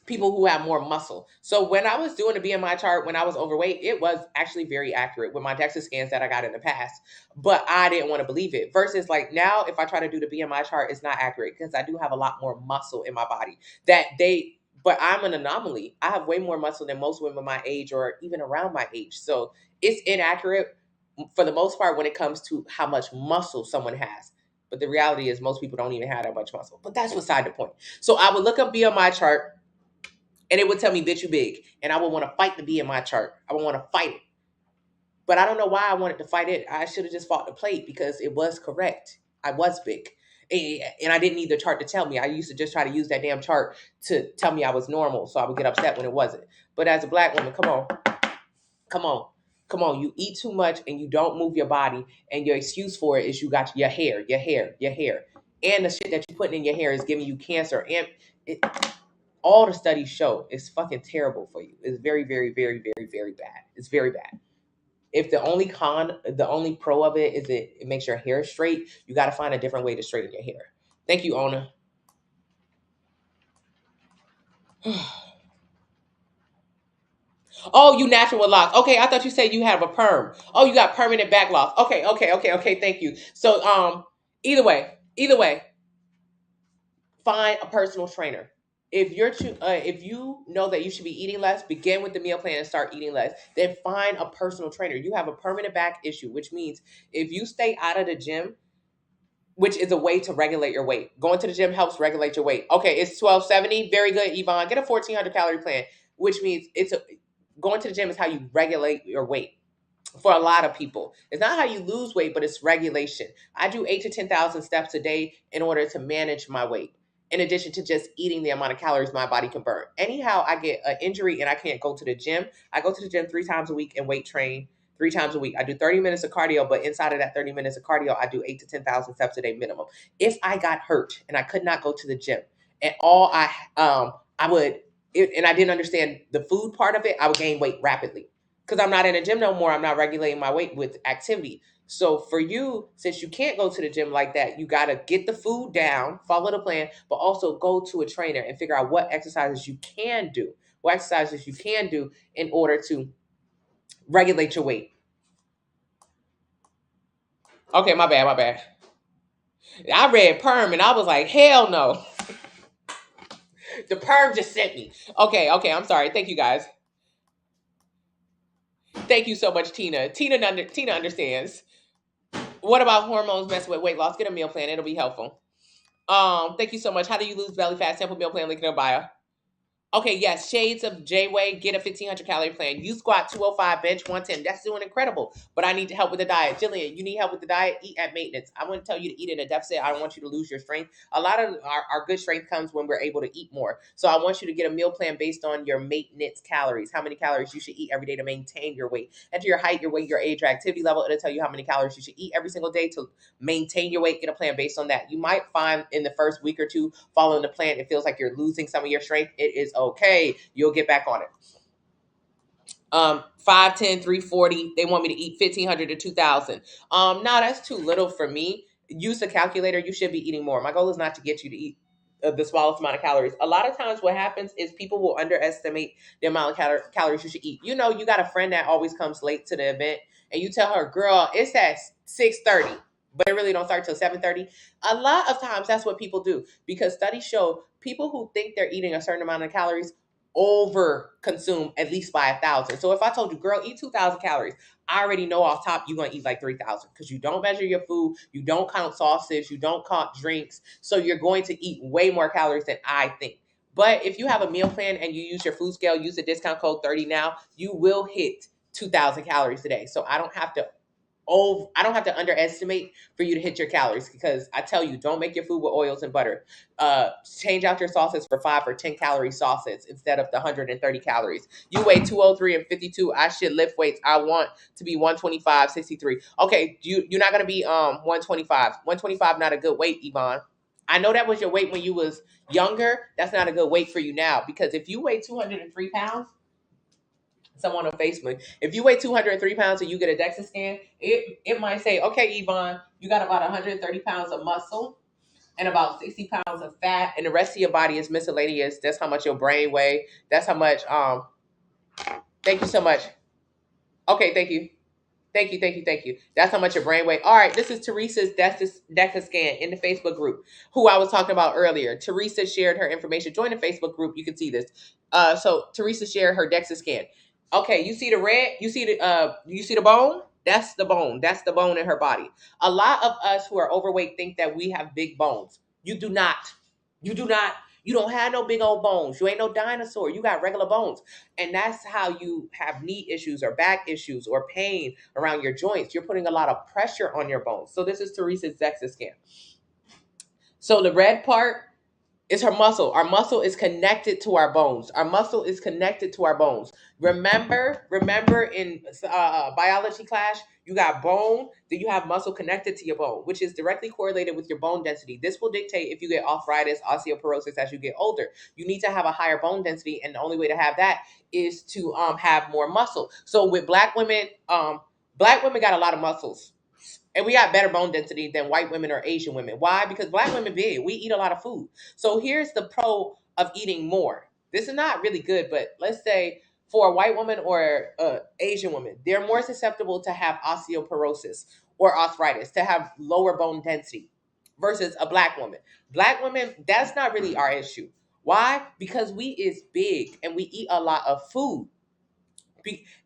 people who have more muscle. So when I was doing the BMI chart when I was overweight, it was actually very accurate with my DEXA scans that I got in the past. But I didn't want to believe it. Versus like now, if I try to do the BMI chart, it's not accurate because I do have a lot more muscle in my body but I'm an anomaly. I have way more muscle than most women my age or even around my age. So it's inaccurate for the most part when it comes to how much muscle someone has. But the reality is most people don't even have that much muscle. But that's beside the point. So I would look up BMI chart and it would tell me, bitch, you big. And I would want to fight the BMI chart. I would want to fight it. But I don't know why I wanted to fight it. I should have just fought the plate because it was correct. I was big. And I didn't need the chart to tell me. I used to just try to use that damn chart to tell me I was normal. So I would get upset when it wasn't. But as a black woman, come on. Come on. Come on. You eat too much and you don't move your body. And your excuse for it is you got your hair. And the shit that you're putting in your hair is giving you cancer. And all the studies show it's fucking terrible for you. It's very, very, very, very, very bad. It's very bad. If the only pro of it is it makes your hair straight, you got to find a different way to straighten your hair. Thank you, Ona. Oh, you natural with locks. Okay, I thought you said you have a perm. Oh, you got permanent back locks. Okay. Thank you. So, either way, find a personal trainer. If you know that you should be eating less, begin with the meal plan and start eating less. Then find a personal trainer. You have a permanent back issue, which means if you stay out of the gym, which is a way to regulate your weight. Going to the gym helps regulate your weight. Okay, it's 1270. Very good, Yvonne. Get a 1400 calorie plan, which means going to the gym is how you regulate your weight. For a lot of people, it's not how you lose weight, but it's regulation. I do 8 to 10,000 steps a day in order to manage my weight, in addition to just eating the amount of calories my body can burn. Anyhow, I get an injury and I can't go to the gym. I go to the gym 3 times a week and weight train 3 times a week. I do 30 minutes of cardio, but inside of that 30 minutes of cardio, I do 8 to 10,000 steps a day minimum. If I got hurt and I could not go to the gym, and I would, and I didn't understand the food part of it, I would gain weight rapidly. Because I'm not in a gym no more, I'm not regulating my weight with activity. So for you, since you can't go to the gym like that, you got to get the food down, follow the plan, but also go to a trainer and figure out what exercises you can do. What exercises you can do in order to regulate your weight. Okay, my bad. I read perm and I was like, hell no. The perm just sent me. Okay, I'm sorry. Thank you guys. Thank you so much, Tina. Tina understands. What about hormones messing with weight loss? Get a meal plan. It'll be helpful. Thank you so much. How do you lose belly fat? Sample meal plan, link in the bio. Okay, yes, Shades of J-Way, get a 1,500 calorie plan. You squat 205, bench 110. That's doing incredible. But I need help with the diet. Jillian, you need help with the diet? Eat at maintenance. I wouldn't tell you to eat in a deficit. I don't want you to lose your strength. A lot of our good strength comes when we're able to eat more. So I want you to get a meal plan based on your maintenance calories, how many calories you should eat every day to maintain your weight. Enter your height, your weight, your age, your activity level. It'll tell you how many calories you should eat every single day to maintain your weight. Get a plan based on that. You might find in the first week or two following the plan, it feels like you're losing some of your strength. It is okay, you'll get back on it. 510, 340. They want me to eat 1,500 to 2,000. No, that's too little for me. Use a calculator. You should be eating more. My goal is not to get you to eat the smallest amount of calories. A lot of times what happens is people will underestimate the amount of calories you should eat. You know, you got a friend that always comes late to the event and you tell her, girl, it's at 6:30, but it really don't start till 7:30. A lot of times that's what people do, because studies show people who think they're eating a certain amount of calories over consume at least by 1,000. So if I told you, girl, eat 2,000 calories, I already know off top you're gonna eat like 3,000, because you don't measure your food, you don't count sauces, you don't count drinks, so you're going to eat way more calories than I think. But if you have a meal plan and you use your food scale, use the discount code 30 now, you will hit 2,000 calories a day. So I don't have to underestimate for you to hit your calories, because I tell you, don't make your food with oils and butter. Change out your sauces for 5 or 10 calorie sauces instead of the 130 calories. You weigh 203 and 52. I should lift weights. I want to be 125, 63. Okay, you're not gonna be 125. 125 not a good weight, Yvonne. I know that was your weight when you was younger. That's not a good weight for you now, because if you weigh 203 pounds, someone on Facebook, if you weigh 203 pounds and you get a DEXA scan, it might say, okay, Yvonne, you got about 130 pounds of muscle and about 60 pounds of fat, and the rest of your body is miscellaneous. That's how much your brain weigh. That's how much, thank you so much. Okay, thank you. Thank you. That's how much your brain weight. All right, this is Teresa's DEXA scan in the Facebook group, who I was talking about earlier. Teresa shared her information. Join the Facebook group. You can see this. So Teresa shared her DEXA scan. Okay, you see the red? You see the bone? That's the bone. That's the bone in her body. A lot of us who are overweight think that we have big bones. You do not. You do not. You don't have no big old bones. You ain't no dinosaur. You got regular bones. And that's how you have knee issues or back issues or pain around your joints. You're putting a lot of pressure on your bones. So this is Teresa's DEXA scan. So the red part is her muscle. Our muscle is connected to our bones. Our muscle is connected to our bones. Remember in biology class, you got bone, then you have muscle connected to your bone, which is directly correlated with your bone density. This will dictate if you get arthritis, osteoporosis as you get older. You need to have a higher bone density, and the only way to have that is to have more muscle. So with black women got a lot of muscles. And we got better bone density than white women or Asian women. Why? Because black women big. We eat a lot of food. So here's the pro of eating more. This is not really good, but let's say for a white woman or Asian woman, they're more susceptible to have osteoporosis or arthritis, to have lower bone density versus a black woman. Black women, that's not really our issue. Why? Because we is big and we eat a lot of food.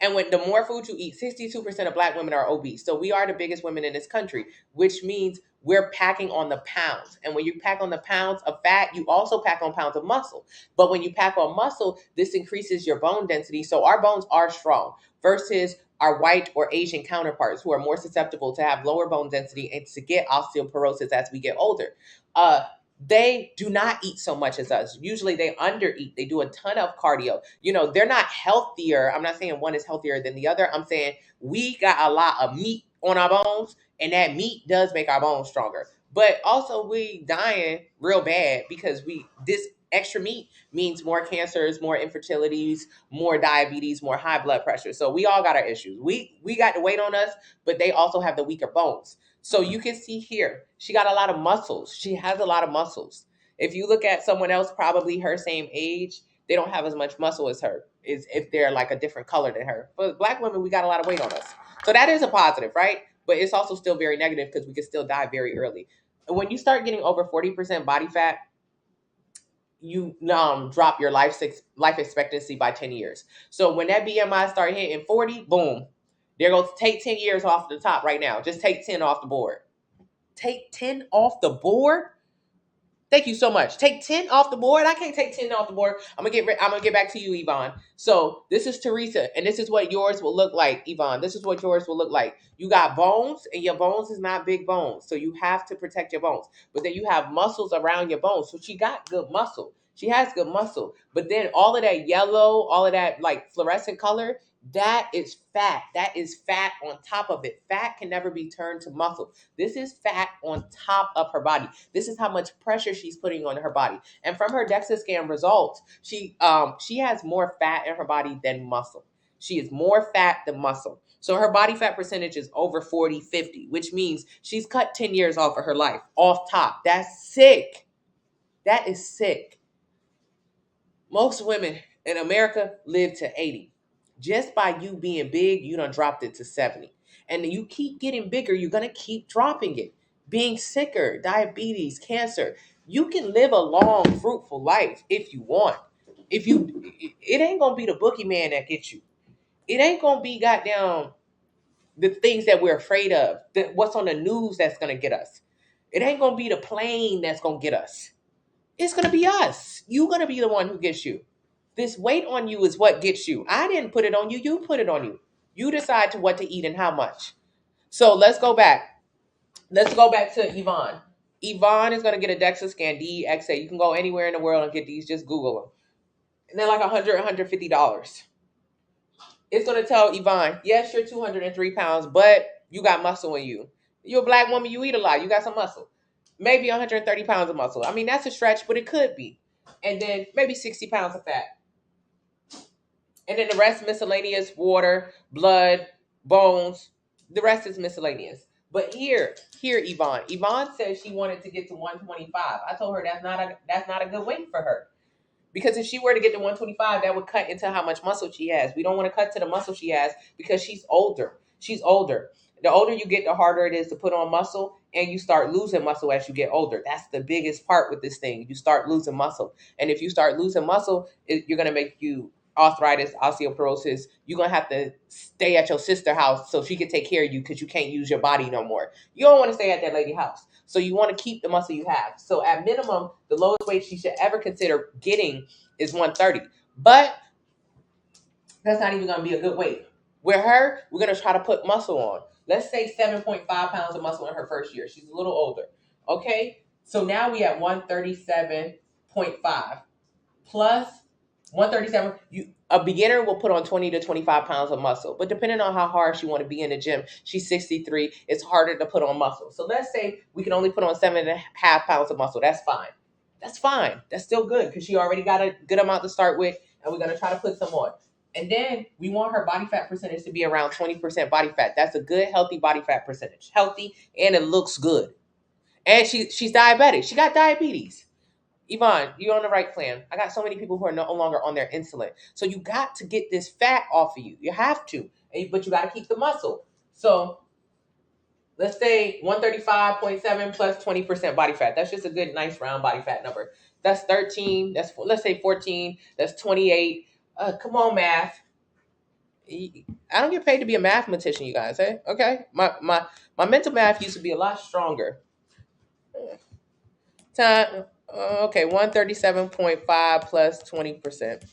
And when the more food you eat, 62% of black women are obese. So we are the biggest women in this country, which means we're packing on the pounds. And when you pack on the pounds of fat, you also pack on pounds of muscle. But when you pack on muscle, this increases your bone density. So our bones are strong versus our white or Asian counterparts, who are more susceptible to have lower bone density and to get osteoporosis as we get older. They do not eat so much as us. Usually they undereat. They do a ton of cardio. You know, they're not healthier. I'm not saying one is healthier than the other. I'm saying we got a lot of meat on our bones, and that meat does make our bones stronger. But also we dying real bad because this extra meat means more cancers, more infertilities, more diabetes, more high blood pressure. So we all got our issues. We got the weight on us, but they also have the weaker bones. So you can see here, she got a lot of muscles. She has a lot of muscles. If you look at someone else, probably her same age, they don't have as much muscle as her, is if they're like a different color than her. But black women, we got a lot of weight on us. So that is a positive, right? But it's also still very negative because we can still die very early. When you start getting over 40% body fat, you drop your life expectancy by 10 years. So when that BMI start hitting 40, boom, they're going to take 10 years off the top right now. Just take 10 off the board. Take 10 off the board? Thank you so much. Take 10 off the board? I can't take 10 off the board. I'm gonna get back to you, Yvonne. So this is Teresa, and this is what yours will look like, Yvonne. This is what yours will look like. You got bones, and your bones is not big bones. So you have to protect your bones. But then you have muscles around your bones. So she got good muscle. She has good muscle. But then all of that yellow, all of that like fluorescent color, that is fat. That is fat on top of it. Fat can never be turned to muscle. This is fat on top of her body. This is how much pressure she's putting on her body. And from her DEXA scan results, she has more fat in her body than muscle. She is more fat than muscle. So her body fat percentage is over 40, 50, which means she's cut 10 years off of her life, off top. That's sick. That is sick. Most women in America live to 80. Just by you being big, you done dropped it to 70. And you keep getting bigger, you're going to keep dropping it. Being sicker, diabetes, cancer. You can live a long, fruitful life if you want. It ain't going to be the boogeyman that gets you. It ain't going to be goddamn the things that we're afraid of, what's on the news that's going to get us. It ain't going to be the plane that's going to get us. It's going to be us. You're going to be the one who gets you. This weight on you is what gets you. I didn't put it on you. You put it on you. You decide to what to eat and how much. So let's go back. Let's go back to Yvonne. Yvonne is going to get a DEXA scan, DEXA. You can go anywhere in the world and get these. Just Google them. And they're like $100, $150. It's going to tell Yvonne, yes, you're 203 pounds, but you got muscle in you. You're a black woman. You eat a lot. You got some muscle. Maybe 130 pounds of muscle. I mean, that's a stretch, but it could be. And then maybe 60 pounds of fat. And then the rest miscellaneous, water, blood, bones. The rest is miscellaneous. But here, Yvonne. Yvonne says she wanted to get to 125. I told her that's not a good weight for her. Because if she were to get to 125, that would cut into how much muscle she has. We don't want to cut to the muscle she has because she's older. She's older. The older you get, the harder it is to put on muscle, and you start losing muscle as you get older. That's the biggest part with this thing. You start losing muscle. And if you start losing muscle, you're going to make you arthritis, osteoporosis. You're going to have to stay at your sister's house so she can take care of you because you can't use your body no more. You don't want to stay at that lady's house. So you want to keep the muscle you have. So at minimum, the lowest weight she should ever consider getting is 130. But that's not even going to be a good weight. With her, we're going to try to put muscle on. Let's say 7.5 pounds of muscle in her first year. She's a little older. Okay? So now we have 137.5 plus 137. A beginner will put on 20 to 25 pounds of muscle. But depending on how hard she want to be in the gym, she's 63. It's harder to put on muscle. So let's say we can only put on 7.5 pounds of muscle. That's fine. That's fine. That's still good because she already got a good amount to start with. And we're going to try to put some on. And then we want her body fat percentage to be around 20% body fat. That's a good, healthy body fat percentage. Healthy, and it looks good. And she's diabetic. She got diabetes. Yvonne, you're on the right plan. I got so many people who are no longer on their insulin. So you got to get this fat off of you. You have to. But you got to keep the muscle. So let's say 135.7 plus 20% body fat. That's just a good, nice round body fat number. That's 13. Let's say 14. That's 28. Come on, math. I don't get paid to be a mathematician, you guys. Okay. My mental math used to be a lot stronger. Time. Okay, 137.5 plus 20%.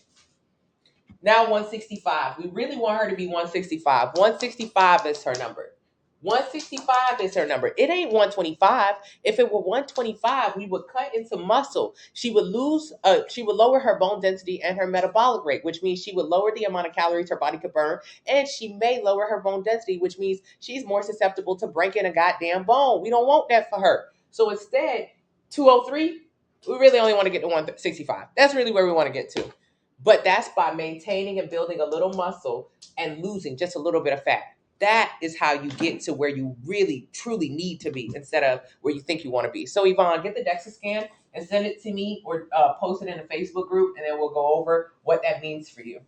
Now 165. We really want her to be 165. 165 is her number. 165 is her number. It ain't 125. If it were 125, we would cut into muscle. She would lower her bone density and her metabolic rate, which means she would lower the amount of calories her body could burn, and she may lower her bone density, which means she's more susceptible to breaking a goddamn bone. We don't want that for her. So instead, 203, we really only want to get to 165. That's really where we want to get to. But that's by maintaining and building a little muscle and losing just a little bit of fat. That is how you get to where you really, truly need to be instead of where you think you want to be. So, Yvonne, get the DEXA scan and send it to me or post it in a Facebook group, and then we'll go over what that means for you.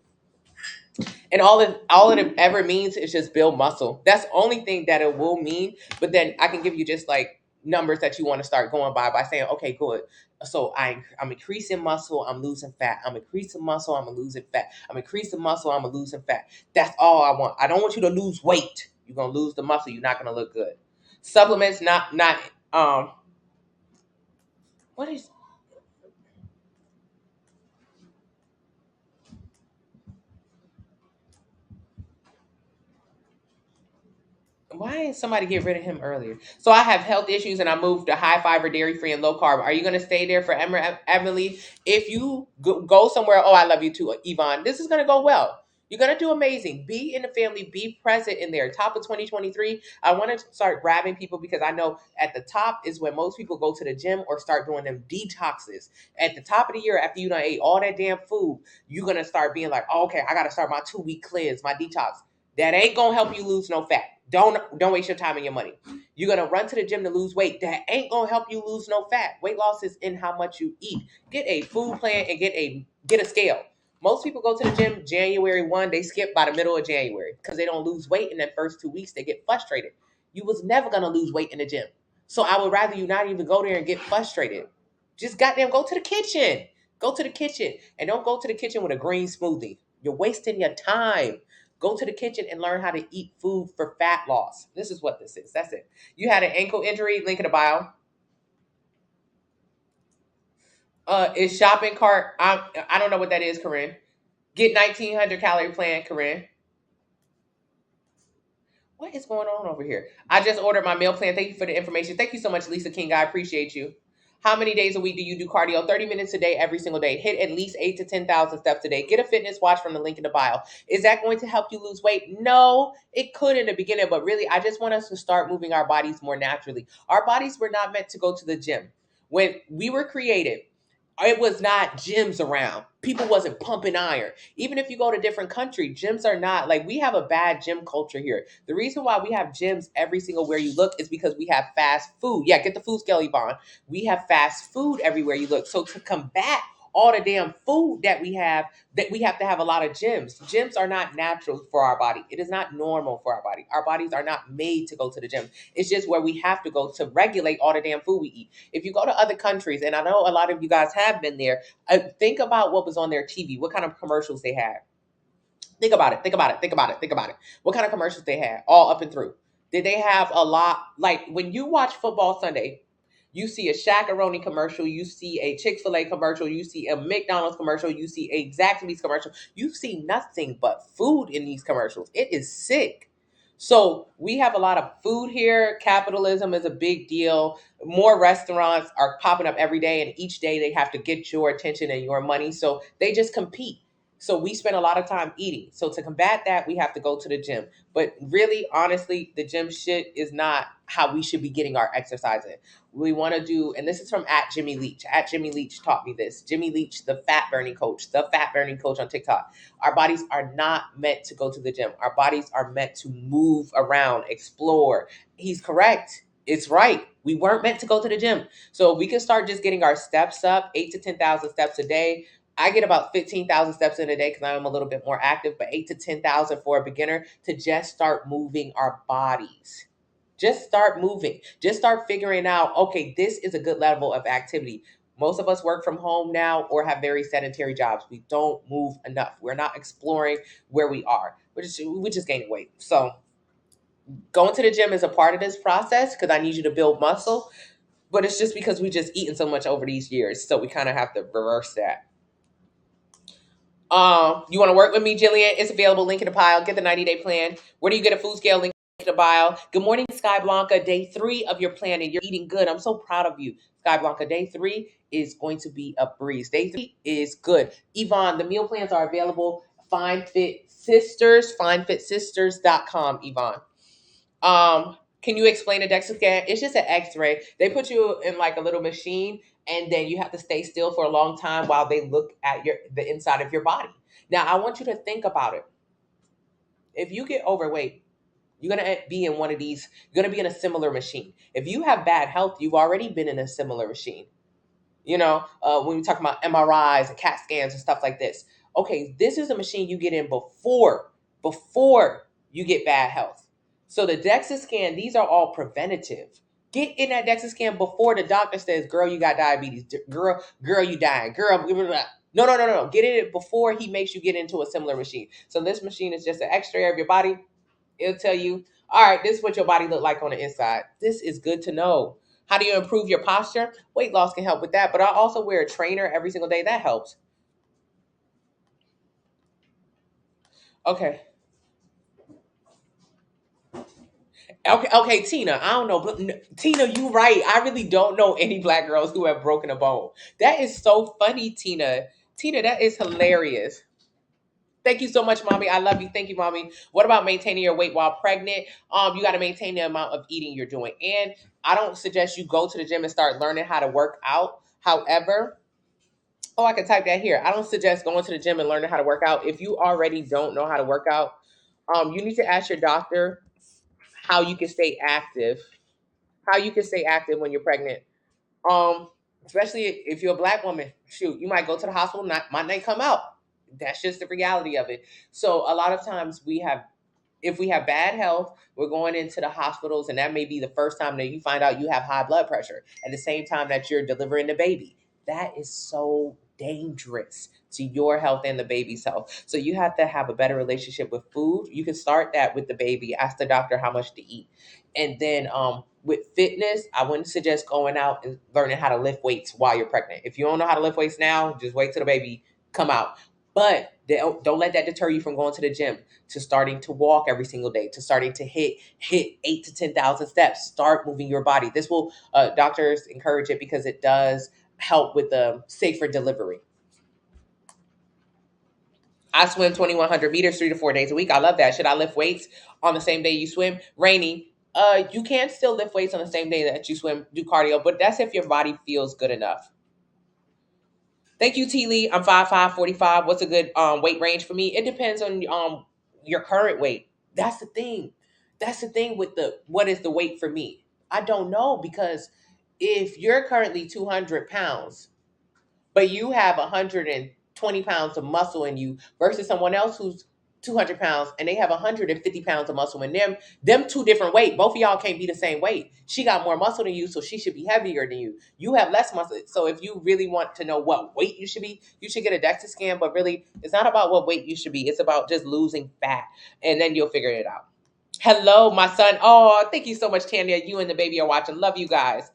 And all it ever means is just build muscle. That's the only thing that it will mean. But then I can give you just like numbers that you want to start going by saying, okay, good. So I'm increasing muscle, I'm losing fat. I'm increasing muscle, I'm losing fat. I'm increasing muscle, I'm losing fat. That's all I want. I don't want you to lose weight. You're gonna lose the muscle. You're not gonna look good. Supplements, not what is Why didn't somebody get rid of him earlier? So I have health issues and I moved to high fiber, dairy free, and low carb. Are you going to stay there forever, Emily? If you go somewhere, oh, I love you too, Yvonne. This is going to go well. You're going to do amazing. Be in the family, be present in there. Top of 2023, I want to start grabbing people because I know at the top is when most people go to the gym or start doing them detoxes. At the top of the year, after you done ate all that damn food, you're going to start being like, oh, okay, I got to start my 2-week cleanse, my detox. That ain't gonna help you lose no fat. Don't waste your time and your money. You're gonna run to the gym to lose weight. That ain't gonna help you lose no fat. Weight loss is in how much you eat. Get a food plan and get a scale. Most people go to the gym January 1, they skip by the middle of January because they don't lose weight in that first 2 weeks. They get frustrated. You was never gonna lose weight in the gym. So I would rather you not even go there and get frustrated. Just goddamn go to the kitchen. Go to the kitchen. And don't go to the kitchen with a green smoothie. You're wasting your time. Go to the kitchen and learn how to eat food for fat loss. This is what this is. That's it. You had an ankle injury, link in the bio. Is shopping cart. I don't know what that is, Corinne. Get 1900 calorie plan, Corinne. What is going on over here? I just ordered my meal plan. Thank you for the information. Thank you so much, Lisa King. I appreciate you. How many days a week do you do cardio? 30 minutes a day, every single day. Hit at least 8 to 10,000 steps a day. Get a fitness watch from the link in the bio. Is that going to help you lose weight? No, it could in the beginning, but really, I just want us to start moving our bodies more naturally. Our bodies were not meant to go to the gym. When we were created, it was not gyms around. People wasn't pumping iron. Even if you go to different countries, gyms are not like we have a bad gym culture here. The reason why we have gyms every single where you look is because we have fast food. Yeah, get the food scale, Yvonne. We have fast food everywhere you look. So to combat all the damn food that we have to have a lot of gyms. Gyms are not natural for our body. It is not normal for our body. Our bodies are not made to go to the gym. It's just where we have to go to regulate all the damn food we eat. If you go to other countries, and I know a lot of you guys have been there, think about what was on their TV, what kind of commercials they had. Think about it. Think about it. Think about it. Think about it. What kind of commercials they had all up and through? Did they have a lot? Like when you watch Football Sunday, you see a Shaq-a-Roni commercial, you see a Chick-fil-A commercial, you see a McDonald's commercial, you see a Zaxby's commercial. You see nothing but food in these commercials. It is sick. So we have a lot of food here. Capitalism is a big deal. More restaurants are popping up every day, and each day they have to get your attention and your money. So they just compete. So we spend a lot of time eating. So to combat that, we have to go to the gym. But really, honestly, the gym shit is not how we should be getting our exercise in. We want to do, and this is from at Jimmy Leach. At Jimmy Leach taught me this. Jimmy Leach, the fat burning coach on TikTok. Our bodies are not meant to go to the gym. Our bodies are meant to move around, explore. He's correct. It's right. We weren't meant to go to the gym. So we can start just getting our steps up, 8 to 10,000 steps a day. I get about 15,000 steps in a day because I'm a little bit more active, but 8 to 10,000 for a beginner to just start moving our bodies. Just start moving. Just start figuring out, okay, this is a good level of activity. Most of us work from home now or have very sedentary jobs. We don't move enough. We're not exploring where we are. We're just gaining weight. So going to the gym is a part of this process because I need you to build muscle, but it's just because we just eaten so much over these years. So we kind of have to reverse that. You want to work with me, Jillian? It's available. Link in the pile. Get the 90-day plan. Where do you get a food scale? Link in the bio. Good morning, Sky Blanca. Day 3 of your plan, and you're eating good. I'm so proud of you, Sky Blanca. Day 3 is going to be a breeze. Day 3 is good. Yvonne, the meal plans are available. Fine Fit Sisters, finefitsisters.com, Yvonne. Can you explain a DEXA scan? It's just an X-ray. They put you in like a little machine, and then you have to stay still for a long time while they look at the inside of your body. Now, I want you to think about it. If you get overweight, you're going to be in one of these, you're going to be in a similar machine. If you have bad health, you've already been in a similar machine. You know, when we talk about MRIs and CAT scans and stuff like this. Okay, this is a machine you get in before you get bad health. So the DEXA scan, these are all preventative. Get in that DEXA scan before the doctor says, girl, you got diabetes. Girl, you dying. Girl, blah, blah, blah. No. Get in it before he makes you get into a similar machine. So this machine is just an X-ray of your body. It'll tell you, all right, this is what your body look like on the inside. This is good to know. How do you improve your posture? Weight loss can help with that, but I also wear a trainer every single day. That helps. Okay. Okay, okay, Tina. I don't know, but Tina, you right. I really don't know any black girls who have broken a bone. That is so funny, Tina. Tina, that is hilarious. Thank you so much, mommy. I love you. Thank you, mommy. What about maintaining your weight while pregnant? You got to maintain the amount of eating you're doing, and I don't suggest you go to the gym and start learning how to work out. However, oh, I can type that here. I don't suggest going to the gym and learning how to work out. If you already don't know how to work out, you need to ask your doctor how you can stay active. How you can stay active when you're pregnant. Um, Especially if you're a black woman. Shoot, you might go to the hospital, might not come out. That's just the reality of it. So a lot of times if we have bad health, we're going into the hospitals, and that may be the first time that you find out you have high blood pressure at the same time that you're delivering the baby. That is so dangerous to your health and the baby's health. So you have to have a better relationship with food. You can start that with the baby. Ask the doctor how much to eat. And then with fitness, I wouldn't suggest going out and learning how to lift weights while you're pregnant. If you don't know how to lift weights now, just wait till the baby come out. But don't let that deter you from going to the gym, to starting to walk every single day, to starting to hit 8 to 10,000 steps. Start moving your body. This will doctors encourage it because it does help with the safer delivery. I swim 2,100 meters 3 to 4 days a week. I love that. Should I lift weights on the same day you swim? Rainy. You can still lift weights on the same day that you swim, do cardio, but that's if your body feels good enough. Thank you, T Lee. I'm 5'5", 45. What's a good weight range for me? It depends on your current weight. That's the thing. That's the thing with the what is the weight for me? I don't know, because if you're currently 200 pounds, but you have 120 pounds of muscle in you versus someone else who's 200 pounds and they have 150 pounds of muscle in them two different weight. Both of y'all can't be the same weight. She got more muscle than you, so she should be heavier than you. You have less muscle. So if you really want to know what weight you should be, you should get a DEXA scan. But really, it's not about what weight you should be. It's about just losing fat, and then you'll figure it out. Hello, my son. Oh, thank you so much, Tanya. You and the baby are watching. Love you guys.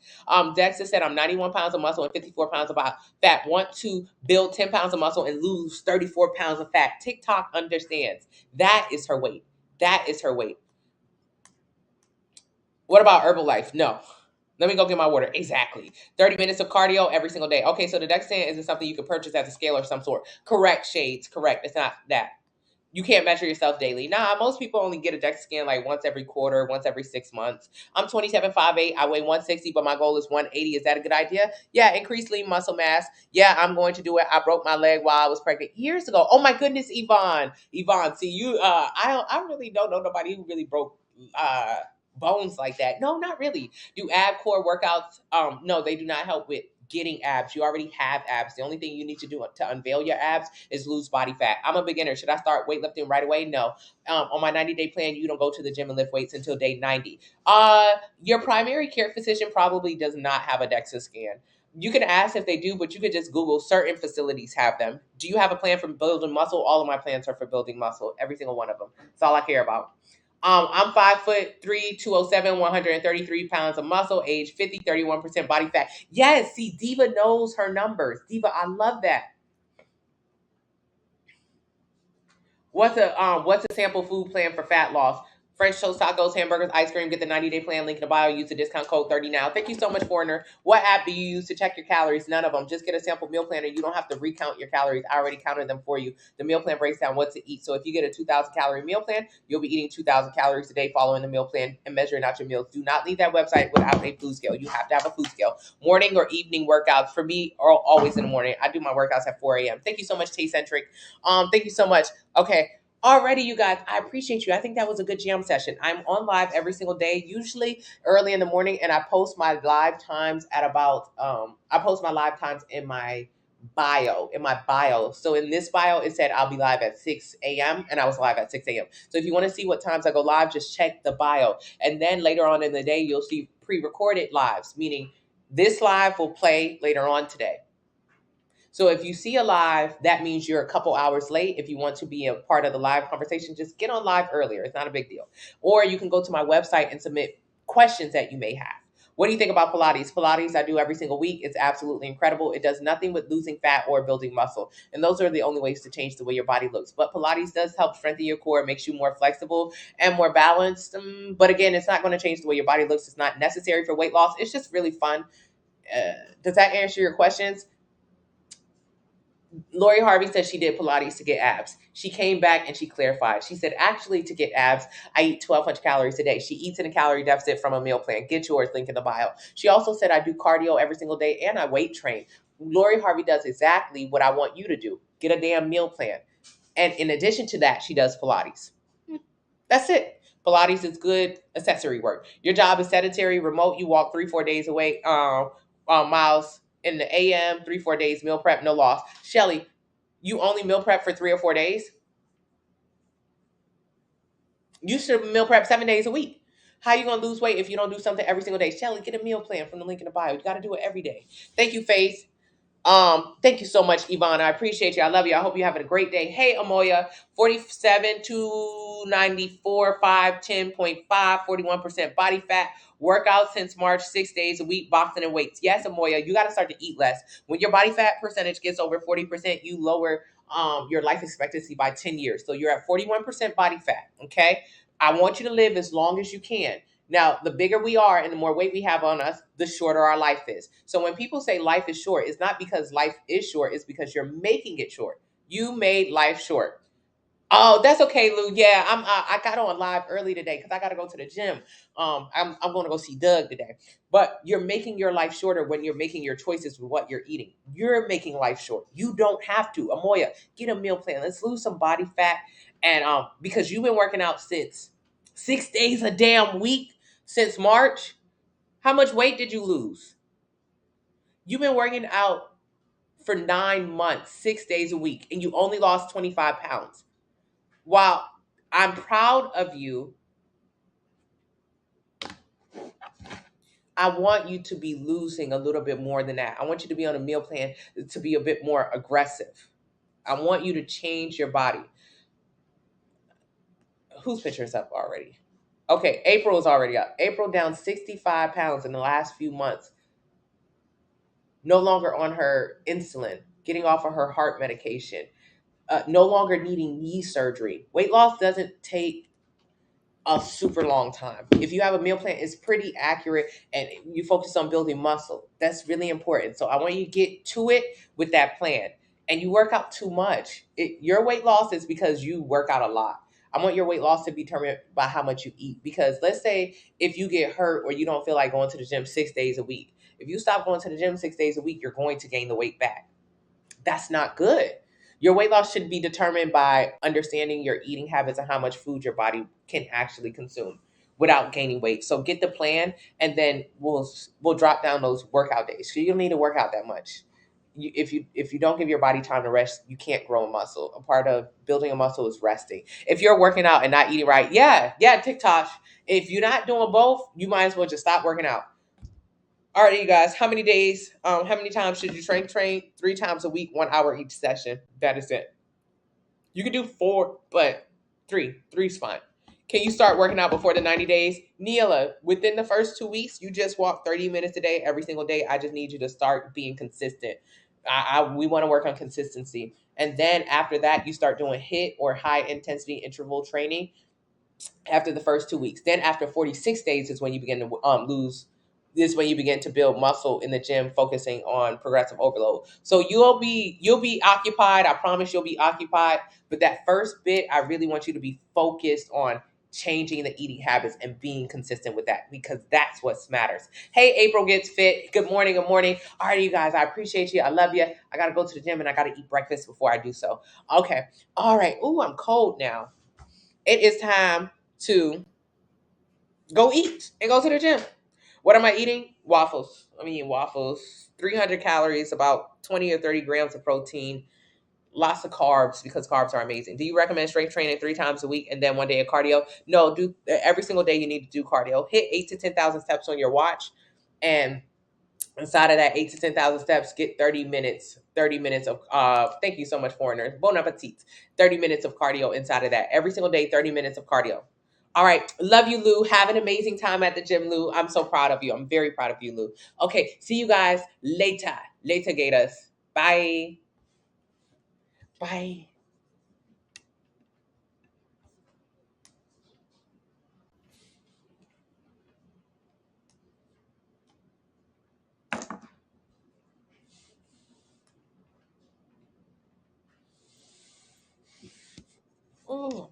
Dexter said, I'm 91 pounds of muscle and 54 pounds of fat. Want to build 10 pounds of muscle and lose 34 pounds of fat. TikTok understands. That is her weight. That is her weight. What about Herbalife? No. Let me go get my water. Exactly. 30 minutes of cardio every single day. Okay, so the DEXA isn't something you can purchase as a scale or some sort. Correct, Shades. Correct. It's not that. You can't measure yourself daily. Nah, most people only get a DEXA scan like once every quarter, once every 6 months. I'm 27'5'8". I weigh 160, but my goal is 180. Is that a good idea? Yeah, increase lean muscle mass. Yeah, I'm going to do it. I broke my leg while I was pregnant years ago. Oh my goodness, Yvonne. Yvonne, see you. I really don't know nobody who really broke bones like that. No, not really. Do ab core workouts? No, they do not help with getting abs. You already have abs. The only thing you need to do to unveil your abs is lose body fat. I'm a beginner. Should I start weightlifting right away? No. On my 90-day plan, you don't go to the gym and lift weights until day 90. Your primary care physician probably does not have a DEXA scan. You can ask if they do, but you could just Google. Certain facilities have them. Do you have a plan for building muscle? All of my plans are for building muscle. Every single one of them. That's all I care about. I'm 5'3", 207, 133 pounds of muscle, age 50, 31% body fat. Yes, see, Diva knows her numbers. Diva, I love that. What's a sample food plan for fat loss? French toast, tacos, hamburgers, ice cream. Get the 90-day plan. Link in the bio. Use the discount code 30 now. Thank you so much, Foreigner. What app do you use to check your calories? None of them. Just get a sample meal plan, and you don't have to recount your calories. I already counted them for you. The meal plan breaks down what to eat. So if you get a 2,000 calorie meal plan, you'll be eating 2,000 calories a day following the meal plan and measuring out your meals. Do not leave that website without a food scale. You have to have a food scale. Morning or evening workouts for me are always in the morning. I do my workouts at 4 a.m. Thank you so much, Tay-Centric. Thank you so much. Okay. Alrighty, you guys, I appreciate you. I think that was a good jam session. I'm on live every single day, usually early in the morning, and I post my live times at about I post my live times in my bio. So in this bio, it said I'll be live at 6 a.m. and I was live at 6 a.m. So if you want to see what times I go live, just check the bio. And then later on in the day, you'll see pre-recorded lives, meaning this live will play later on today. So if you see a live, that means you're a couple hours late. If you want to be a part of the live conversation, just get on live earlier. It's not a big deal. Or you can go to my website and submit questions that you may have. What do you think about Pilates? Pilates, I do every single week. It's absolutely incredible. It does nothing with losing fat or building muscle. And those are the only ways to change the way your body looks. But Pilates does help strengthen your core, makes you more flexible and more balanced. But again, it's not going to change the way your body looks. It's not necessary for weight loss. It's just really fun. Does that answer your questions? Lori Harvey said she did Pilates to get abs. She came back and she clarified. She said, actually, to get abs, I eat 1,200 calories a day. She eats in a calorie deficit from a meal plan. Get yours, link in the bio. She also said, I do cardio every single day and I weight train. Lori Harvey does exactly what I want you to do. Get a damn meal plan. And in addition to that, she does Pilates. That's it. Pilates is good accessory work. Your job is sedentary, remote. You walk 3-4 days away, miles in the AM, 3-4 days, meal prep, no loss. Shelly, you only meal prep for 3 or 4 days? You should meal prep 7 days a week. How you gonna lose weight if you don't do something every single day? Shelly, get a meal plan from the link in the bio. You got to do it every day. Thank you, Faith. Thank you so much, Yvonne. I appreciate you. I love you. I hope you're having a great day. Hey, Amoya, 47, 294, 510.5, 41% body fat. Workout since March, 6 days a week, boxing and weights. Yes, Amoya, you got to start to eat less. When your body fat percentage gets over 40%, you lower your life expectancy by 10 years. So you're at 41% body fat, okay? I want you to live as long as you can. Now, the bigger we are and the more weight we have on us, the shorter our life is. So when people say life is short, it's not because life is short, it's because you're making it short. You made life short. Oh, that's okay, Lou. Yeah, I got on live early today because I got to go to the gym. I'm going to go see Doug today. But you're making your life shorter when you're making your choices with what you're eating. You're making life short. You don't have to. Amoya, get a meal plan. Let's lose some body fat, and because you've been working out since 6 days a damn week since March. How much weight did you lose? You've been working out for 9 months, 6 days a week, and you only lost 25 pounds. While I'm proud of you, I want you to be losing a little bit more than that. I want you to be on a meal plan to be a bit more aggressive. I want you to change your body. Whose picture is up already? Okay, April is already up. April down 65 pounds in the last few months. No longer on her insulin, getting off of her heart medication, no longer needing knee surgery. Weight loss doesn't take a super long time. If you have a meal plan, it's pretty accurate and you focus on building muscle. That's really important. So I want you to get to it with that plan. And you work out too much. Your weight loss is because you work out a lot. I want your weight loss to be determined by how much you eat. Because let's say if you get hurt or you don't feel like going to the gym 6 days a week, if you stop going to the gym 6 days a week, you're going to gain the weight back. That's not good. Your weight loss should be determined by understanding your eating habits and how much food your body can actually consume without gaining weight. So get the plan, and then we'll drop down those workout days. So you don't need to work out that much. If you don't give your body time to rest, you can't grow a muscle. A part of building a muscle is resting. If you're working out and not eating right, yeah, TikTok. If you're not doing both, you might as well just stop working out. All right, you guys, how many days, how many times should you train? Train 3 times a week, 1 hour each session. That is it. You can do 4, but 3. 3's fine. Can you start working out before the 90 days? Neela, within the first 2 weeks, you just walk 30 minutes a day, every single day. I just need you to start being consistent. We want to work on consistency. And then after that, you start doing HIIT or high intensity interval training after the first 2 weeks. Then after 46 days is when you begin to lose. This is when you begin to build muscle in the gym, focusing on progressive overload. So you'll be occupied. I promise you'll be occupied. But that first bit, I really want you to be focused on changing the eating habits and being consistent with that, because that's what matters. Hey, April Gets Fit. Good morning. Good morning. All right, you guys, I appreciate you. I love you. I got to go to the gym and I got to eat breakfast before I do so. Okay. All right. Ooh, I'm cold now. It is time to go eat and go to the gym. What am I eating? Waffles. I'm eating waffles. 300 calories, about 20 or 30 grams of protein, lots of carbs because carbs are amazing. Do you recommend strength training 3 times a week and then 1 day of cardio? No, do every single day you need to do cardio. Hit 8 to 10,000 steps on your watch, and inside of that 8 to 10,000 steps, get 30 minutes of thank you so much, foreigners. Bon appetit. 30 minutes of cardio inside of that. Every single day, 30 minutes of cardio. All right. Love you, Lou. Have an amazing time at the gym, Lou. I'm so proud of you. I'm very proud of you, Lou. Okay. See you guys later. Later, Gators. Bye. Bye. Oh.